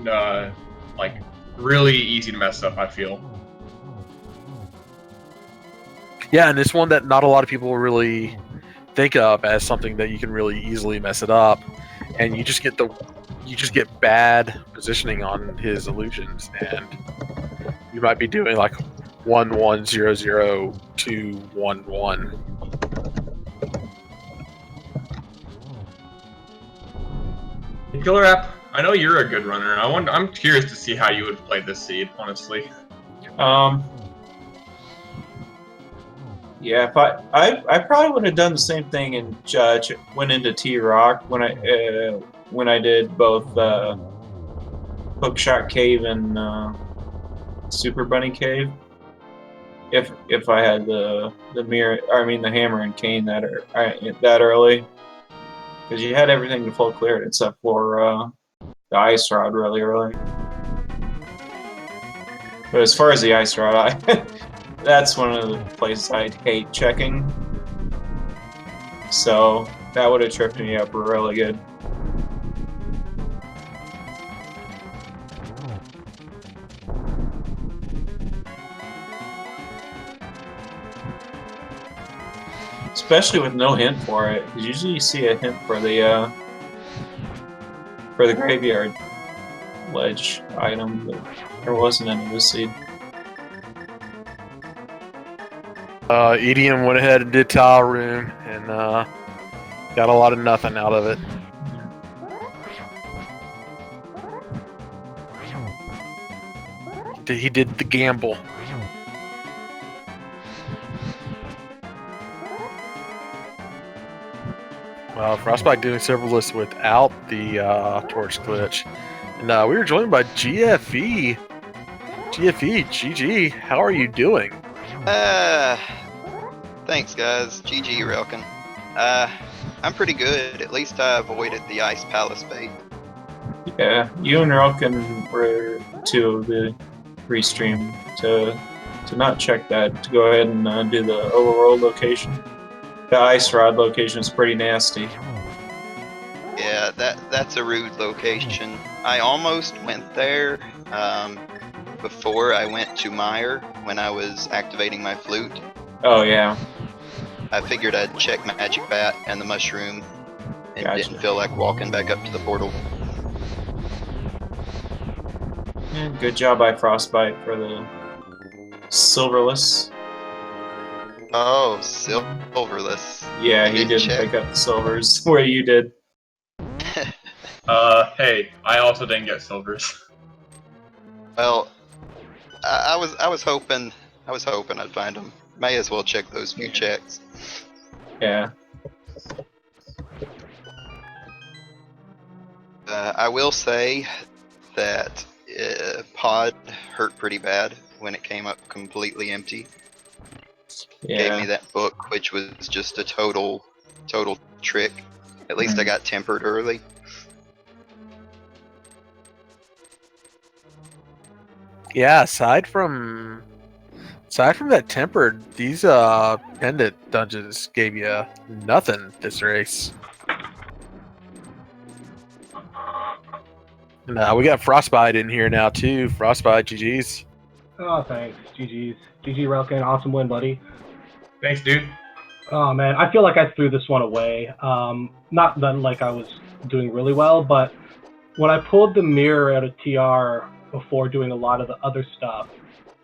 like really easy to mess up, I feel. Yeah, and it's one that not a lot of people really think of as something that you can really easily mess it up, and you just get bad positioning on his illusions, and you might be doing like 1100211. Killer App, I know you're a good runner. I'm curious to see how you would play this seed, honestly. Yeah, if I probably would have done the same thing and went into T-Rock when I did both Hookshot Cave and Super Bunny Cave. If I had the hammer and cane that early, because you had everything to full clear it except for the ice rod really early. But as far as the ice rod, that's one of the places I hate checking. So that would have tripped me up really good. Especially with no hint for it, because usually you see a hint for the graveyard ledge item, but there wasn't any this seed. EDM went ahead and did Tile Room and got a lot of nothing out of it. He did the gamble. Frostbite doing several lists without the torch glitch. And we were joined by GFE. GFE, GG, how are you doing? Thanks guys. GG Relkin. I'm pretty good. At least I avoided the Ice Palace bait. Yeah, you and Relkin were two of the restream to not check that, to go ahead and do the overworld location. The ice rod location is pretty nasty. Yeah, that's a rude location. I almost went there before I went to Mire when I was activating my flute. Oh yeah. I figured I'd check Magic Bat and the Mushroom and Gotcha. didn't feel like walking back up to the portal. Yeah, good job by Frostbite for the silverless. Oh, silverless. Yeah, You he didn't didn't check. pick up the silvers where you did. Hey, I also didn't get silvers. Well, I was hoping I'd find them. May as well check those few checks. Yeah. I will say that Pod hurt pretty bad when it came up completely empty. Gave me Yeah. that book, which was just a total trick. At least I got tempered early. Yeah, aside from that tempered, these pendant dungeons gave you nothing this race. And we got Frostbite in here now too. Frostbite, GG's. Oh, thanks. GG's. GG Relkin, awesome win, buddy. Thanks, dude. Oh, man, I feel like I threw this one away. Not that like I was doing really well, but when I pulled the mirror out of TR before doing a lot of the other stuff,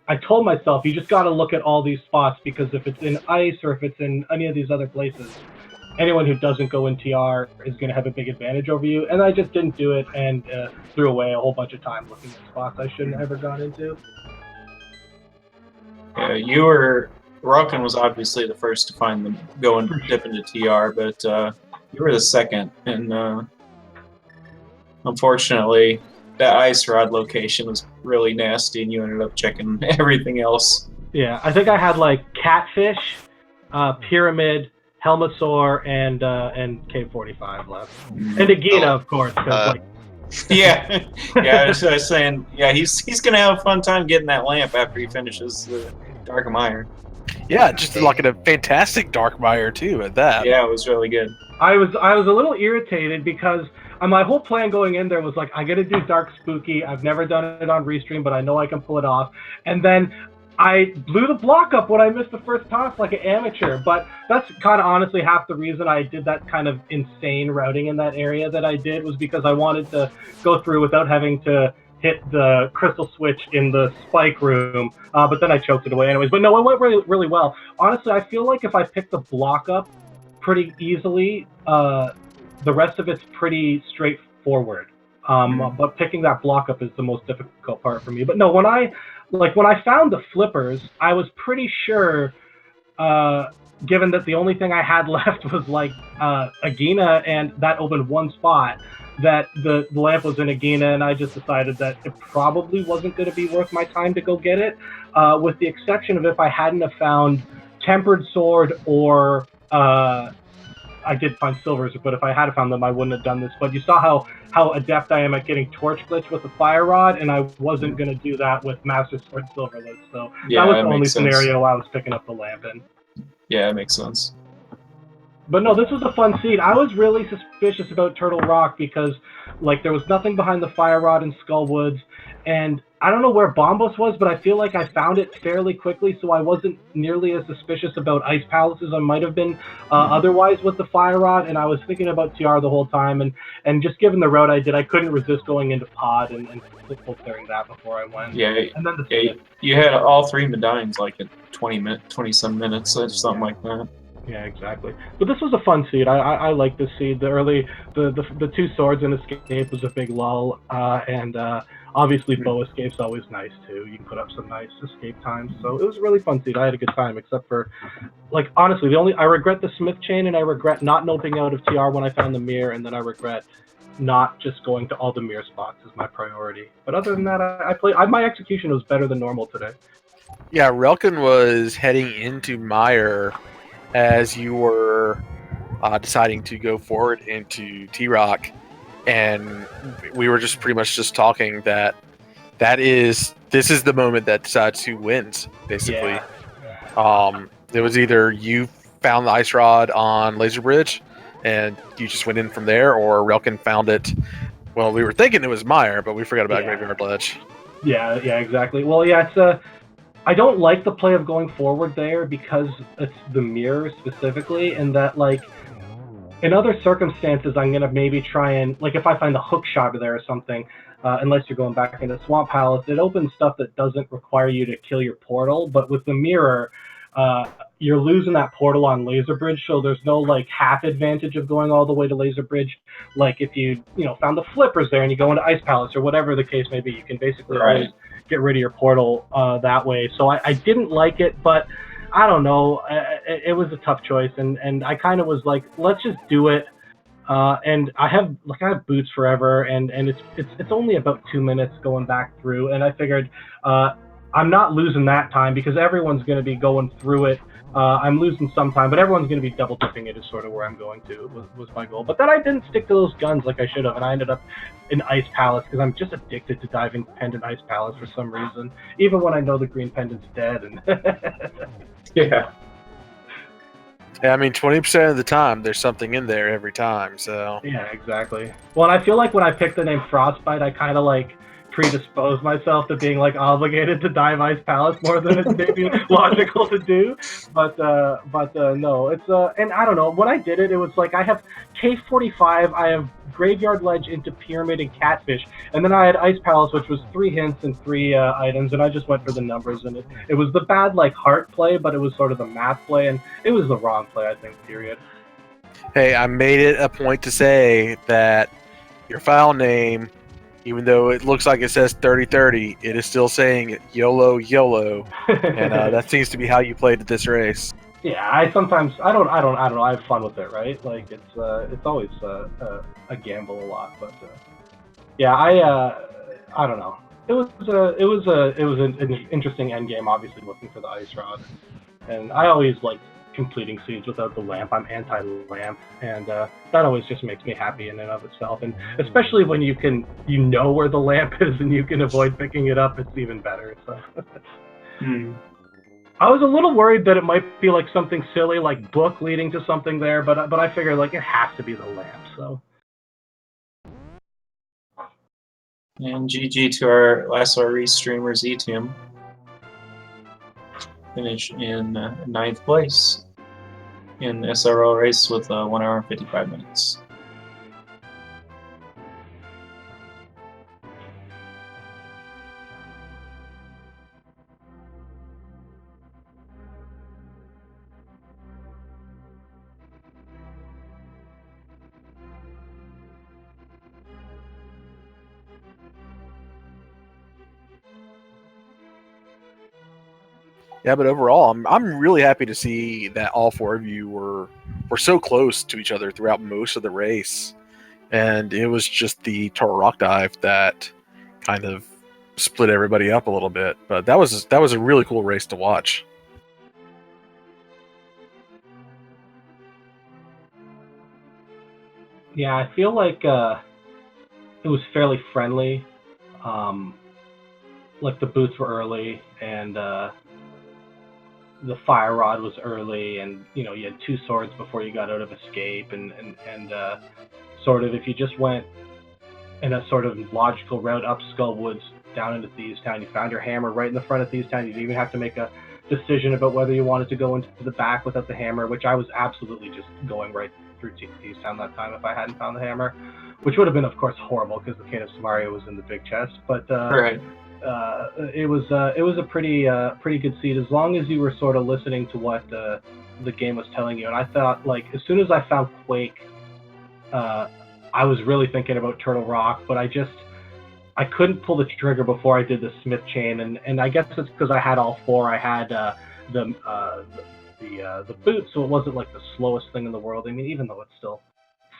I told myself, you just got to look at all these spots, because if it's in ice or if it's in any of these other places, anyone who doesn't go in TR is going to have a big advantage over you. And I just didn't do it and threw away a whole bunch of time looking at spots I shouldn't have ever gone into. Yeah, Relkin was obviously the first to find them, go and dip into TR, but you were the second, and unfortunately, that ice rod location was really nasty, and you ended up checking everything else. Yeah, I think I had like Catfish, Pyramid, Helmetsore, and K45 left, and Agina, of course. 'Cause, Yeah, I was saying, yeah, he's gonna have a fun time getting that lamp after he finishes the Dark Mire. Yeah, just like a fantastic Darkmire too at that. Yeah, it was really good. I was a little irritated because my whole plan going in there was like, I gotta do Dark Spooky. I've never done it on Restream, but I know I can pull it off. And then I blew the block up when I missed the first toss like an amateur. But that's kind of honestly half the reason I did that kind of insane routing in that area that I did, was because I wanted to go through without having to hit the crystal switch in the spike room, but then I choked it away anyways. But no, it went really, really well. Honestly, I feel like if I pick the block up pretty easily, the rest of it's pretty straightforward. But picking that block up is the most difficult part for me. But no, when I found the flippers, I was pretty sure, given that the only thing I had left was like Agina, and that opened one spot, that the lamp was in Agina, and I just decided that it probably wasn't going to be worth my time to go get it, with the exception of if I hadn't have found Tempered Sword or I did find silvers, but if I had found them, I wouldn't have done this. But you saw how adept I am at getting torch glitch with the fire rod, and I wasn't going to do that with Master Sword Silverlit. So Yeah, that was that the only makes sense. scenario I was picking up the lamp in. Yeah, it makes sense. But no, this was a fun seed. I was really suspicious about Turtle Rock because, like, there was nothing behind the fire rod in Skull Woods, and I don't know where Bombos was, but I feel like I found it fairly quickly, so I wasn't nearly as suspicious about Ice Palace as I might have been otherwise with the fire rod. And I was thinking about TR the whole time, and just given the route I did, I couldn't resist going into Pod and full clearing that before I went. Yeah, And then you had all three medallions like at 20-some minutes, or something like that. Yeah, exactly. But this was a fun seed. I like this seed. The two swords and escape was a big lull, and obviously bow escape's always nice too. You can put up some nice escape times. So it was a really fun seed. I had a good time, except for, like, honestly, I regret the Smith chain, and I regret not noping out of TR when I found the mirror, and then I regret not just going to all the mirror spots as my priority. But other than that, my execution was better than normal today. Yeah, Relkin was heading into Meyer as you were deciding to go forward into T-Rock, and we were just pretty much just talking that this is the moment that decides who wins, basically. Yeah. It was either you found the ice rod on Laser Bridge and you just went in from there, or Relkin found it. Well, we were thinking it was Meyer, but we forgot about Graveyard Ledge. Yeah, exactly. Well, yeah, it's I don't like the play of going forward there because it's the mirror specifically, and that, like, in other circumstances, I'm gonna maybe try and, like, if I find the hook shot there or something, unless you're going back into Swamp Palace, it opens stuff that doesn't require you to kill your portal. But with the mirror, you're losing that portal on Laser Bridge, so there's no, like, half advantage of going all the way to Laser Bridge. Like, if you found the flippers there and you go into Ice Palace or whatever the case may be, you can basically always get rid of your portal that way. So I didn't like it, but I don't know. It was a tough choice, and I kind of was like, let's just do it. And I have boots forever, and it's only about 2 minutes going back through, and I figured I'm not losing that time because everyone's going to be going through it. I'm losing some time, but everyone's going to be double dipping it is sort of where I'm going to, was my goal. But then I didn't stick to those guns like I should have, and I ended up in Ice Palace because I'm just addicted to diving Pendant Ice Palace for some reason, even when I know the green pendant's dead. And Yeah, I mean, 20% of the time, there's something in there every time, so... Yeah, exactly. Well, and I feel like when I picked the name Frostbite, I kind of, like, predispose myself to being, like, obligated to dive Ice Palace more than it's maybe logical to do. But no, it's and I don't know, when I did it, it was like I have Cave 45, I have Graveyard Ledge into Pyramid and Catfish, and then I had Ice Palace, which was 3 hints and 3 items, and I just went for the numbers, and it was the bad, like, heart play, but it was sort of the math play, and it was the wrong play, I think, period. Hey, I made it a point to say that your file name, even though it looks like it says 3030, it is still saying YOLO YOLO, and that seems to be how you played at this race. Yeah, I don't know. I have fun with it, right? Like it's always a gamble a lot, but yeah, I don't know. It was an interesting end game. Obviously, looking for the ice rod, and I always like completing seeds without the lamp. I'm anti-lamp, and that always just makes me happy in and of itself. And especially when you know where the lamp is and you can avoid picking it up, it's even better. So. I was a little worried that it might be like something silly, like book leading to something there, but I figured like it has to be the lamp. So. And GG to our last RE streamers, E-Team. Finish in 9th place in the SRL race with 1 hour and 55 minutes. Yeah, but overall, I'm really happy to see that all four of you were so close to each other throughout most of the race, and it was just the Turtle Rock dive that kind of split everybody up a little bit. But that was a really cool race to watch. Yeah, I feel like it was fairly friendly. Like the boots were early, and the fire rod was early, and you had 2 swords before you got out of escape, and sort of if you just went in a sort of logical route up Skull Woods down into Thieves Town, you found your hammer right in the front of Thieves Town. You didn't even have to make a decision about whether you wanted to go into the back without the hammer, which I was absolutely just going right through Thieves Town that time if I hadn't found the hammer, which would have been, of course, horrible because the Cane of Samaria was in the big chest. But Right. it was a pretty good seed as long as you were sort of listening to what the game was telling you. And I thought, like, as soon as I found Quake, I was really thinking about Turtle Rock, but I couldn't pull the trigger before I did the Smith chain, and I guess it's because I had all 4. I had the boot, so it wasn't like the slowest thing in the world. I mean, even though it's still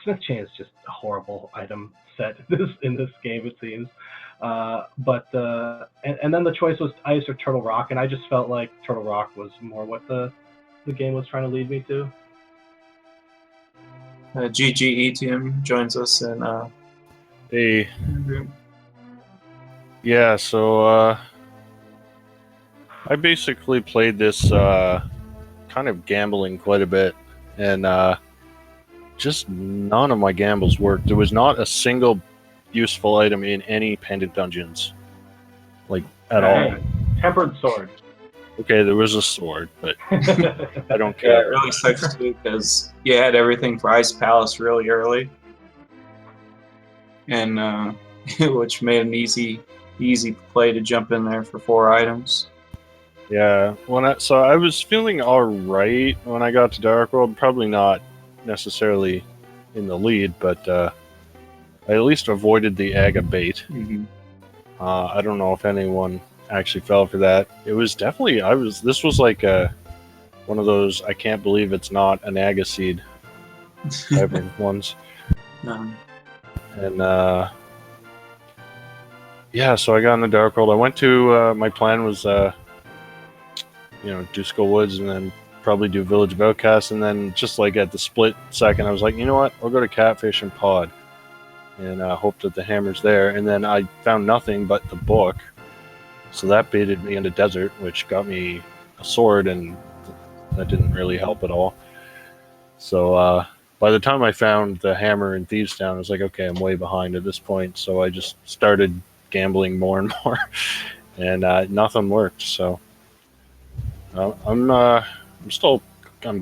Smith chain is just a horrible item set in this game, it seems. But then the choice was Ice or Turtle Rock, and I just felt like Turtle Rock was more what the game was trying to lead me to. GG Etium joins us in. Hey. Yeah, so I basically played this kind of gambling quite a bit, and just none of my gambles worked. There was not a single useful item in any pendant dungeons, like at all. Tempered sword. Okay, there was a sword, but I don't Yeah, it care. really sucks too because you had everything for Ice Palace really early, and which made an easy play to jump in there for 4 items. Yeah, so I was feeling all right when I got to Dark World. Probably not necessarily in the lead, but I at least avoided the Aga bait. Mm-hmm. I don't know if anyone actually fell for that. It was definitely this was like one of those I can't believe it's not an Aga seed type of ones. And yeah, so I got in the Dark World. I went to my plan was do Skull Woods and then probably do Village of Outcasts, and then just like at the split second I was like, you know what, I'll go to Catfish and Pod and hope that the hammer's there, and then I found nothing but the book, so that baited me into Desert, which got me a sword, and that didn't really help at all. So by the time I found the hammer in Thieves Town, I was like, okay, I'm way behind at this point, so I just started gambling more and more, and nothing worked. So I'm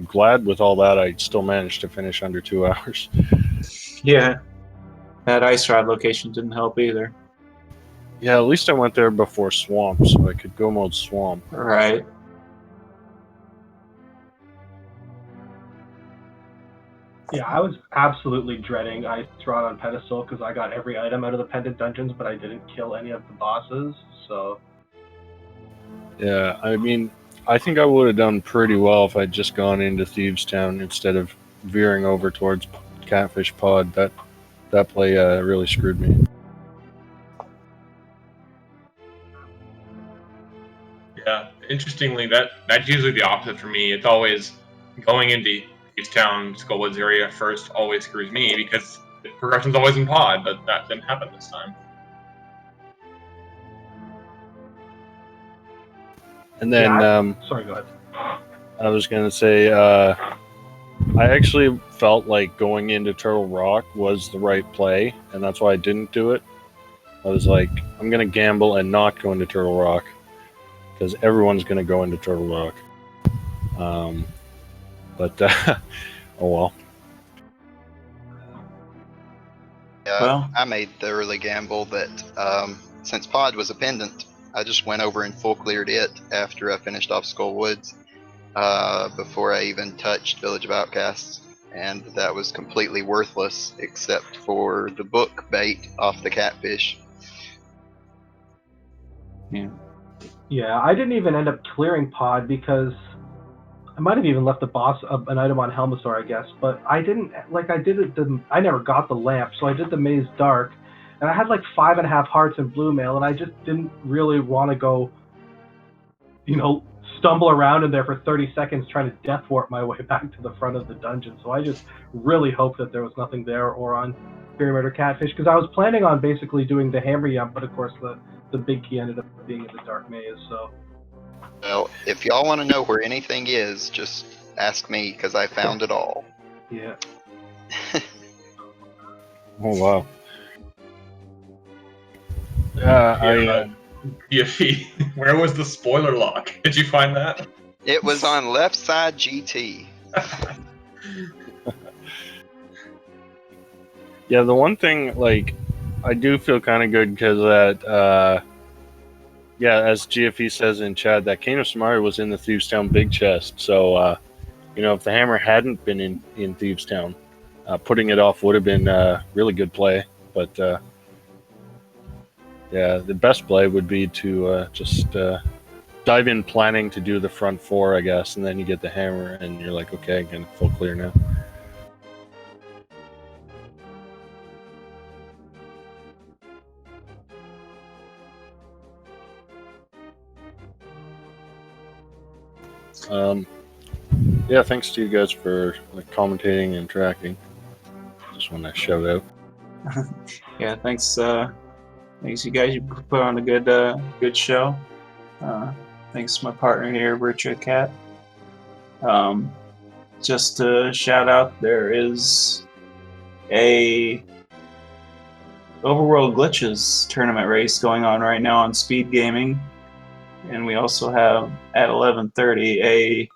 glad with all that I still managed to finish under 2 hours. Yeah, that Ice Rod location didn't help either. Yeah, at least I went there before Swamp, so I could go mode Swamp. Right. Yeah, I was absolutely dreading Ice Rod on Pedestal because I got every item out of the Pendant Dungeons, but I didn't kill any of the bosses, so... Yeah, I mean, I think I would have done pretty well if I'd just gone into Thieves Town instead of veering over towards Catfish Pod. That play really screwed me. Yeah, interestingly, that's usually the opposite for me. It's always going into Thieves Town, Skull Woods area first always screws me because the progression's always in Pod, but that didn't happen this time. And then sorry, go ahead. I was going to say, I actually felt like going into Turtle Rock was the right play, and that's why I didn't do it. I was like, I'm going to gamble and not go into Turtle Rock, because everyone's going to go into Turtle Rock. But, oh well. Yeah, Well. I made the early gamble that since Pod was a pendant, I just went over and full cleared it after I finished off Skull Woods before I even touched Village of Outcasts, and that was completely worthless except for the book bait off the Catfish. Yeah. Yeah, I didn't even end up clearing pod because I might have even left the boss an item on Helmasaur, I guess. But I didn't I never got the lamp, so I did the maze dark, and I had like 5.5 hearts in blue mail, and I just didn't really want to go, stumble around in there for 30 seconds trying to death warp my way back to the front of the dungeon. So I just really hoped that there was nothing there or on Pyramid or Catfish, because I was planning on basically doing the hammer yump, but of course the big key ended up being in the dark maze. So Well, if y'all want to know where anything is, just ask me, because I found it all. yeah. Oh wow. BFE, where was the spoiler lock? Did you find that? It was on left side GT. Yeah, the one thing, like, I do feel kind of good because that, as GFE says in chat, that Kano Samari was in the Thievestown big chest. So, if the hammer hadn't been in Thievestown, putting it off would have been a really good play. But, the best play would be to just dive in planning to do the front 4, I guess, and then you get the hammer and you're like, okay, I can full clear now. Thanks to you guys for commentating and tracking. Just want to shout out. Yeah, thanks. Thanks, you guys. You put on a good show. Thanks to my partner here, Virtua Cat. Just to shout out, there is a Overworld Glitches tournament race going on right now on Speed Gaming, and we also have at 11:30 a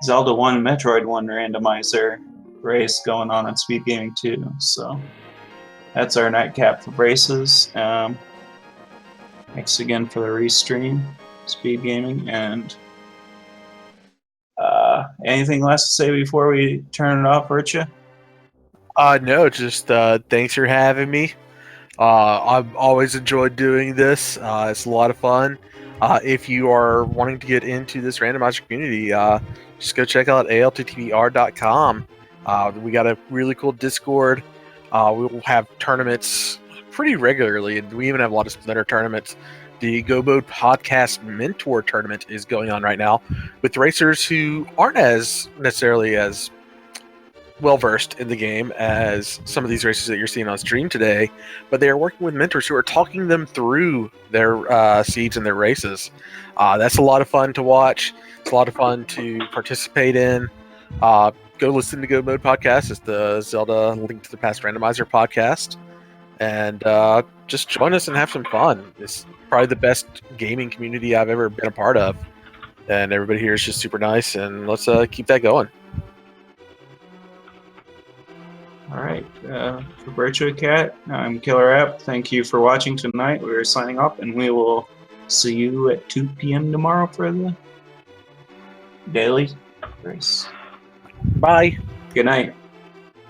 Zelda 1 Metroid 1 randomizer race going on Speed Gaming too. So that's our nightcap for races. Thanks again for the restream, Speed Gaming, and anything less to say before we turn it off, Virtua? No, just thanks for having me. I've always enjoyed doing this. It's a lot of fun. If you are wanting to get into this randomizer community, just go check out ALTTPR.com. We got a really cool Discord. We will have tournaments pretty regularly, and we even have a lot of splinter tournaments. The Go Mode Podcast Mentor Tournament is going on right now with racers who aren't necessarily as well versed in the game as some of these races that you're seeing on stream today, but they are working with mentors who are talking them through their seeds and their races. That's a lot of fun to watch. It's a lot of fun to participate in. Go listen to Go Mode Podcast. It's the Zelda Link to the Past Randomizer podcast. And just join us and have some fun. It's probably the best gaming community I've ever been a part of. And everybody here is just super nice, and let's keep that going. All right. For Virtua Cat, I'm Killer App. Thank you for watching tonight. We're signing off, and we will see you at 2 p.m. tomorrow for the daily race. Bye. Good night.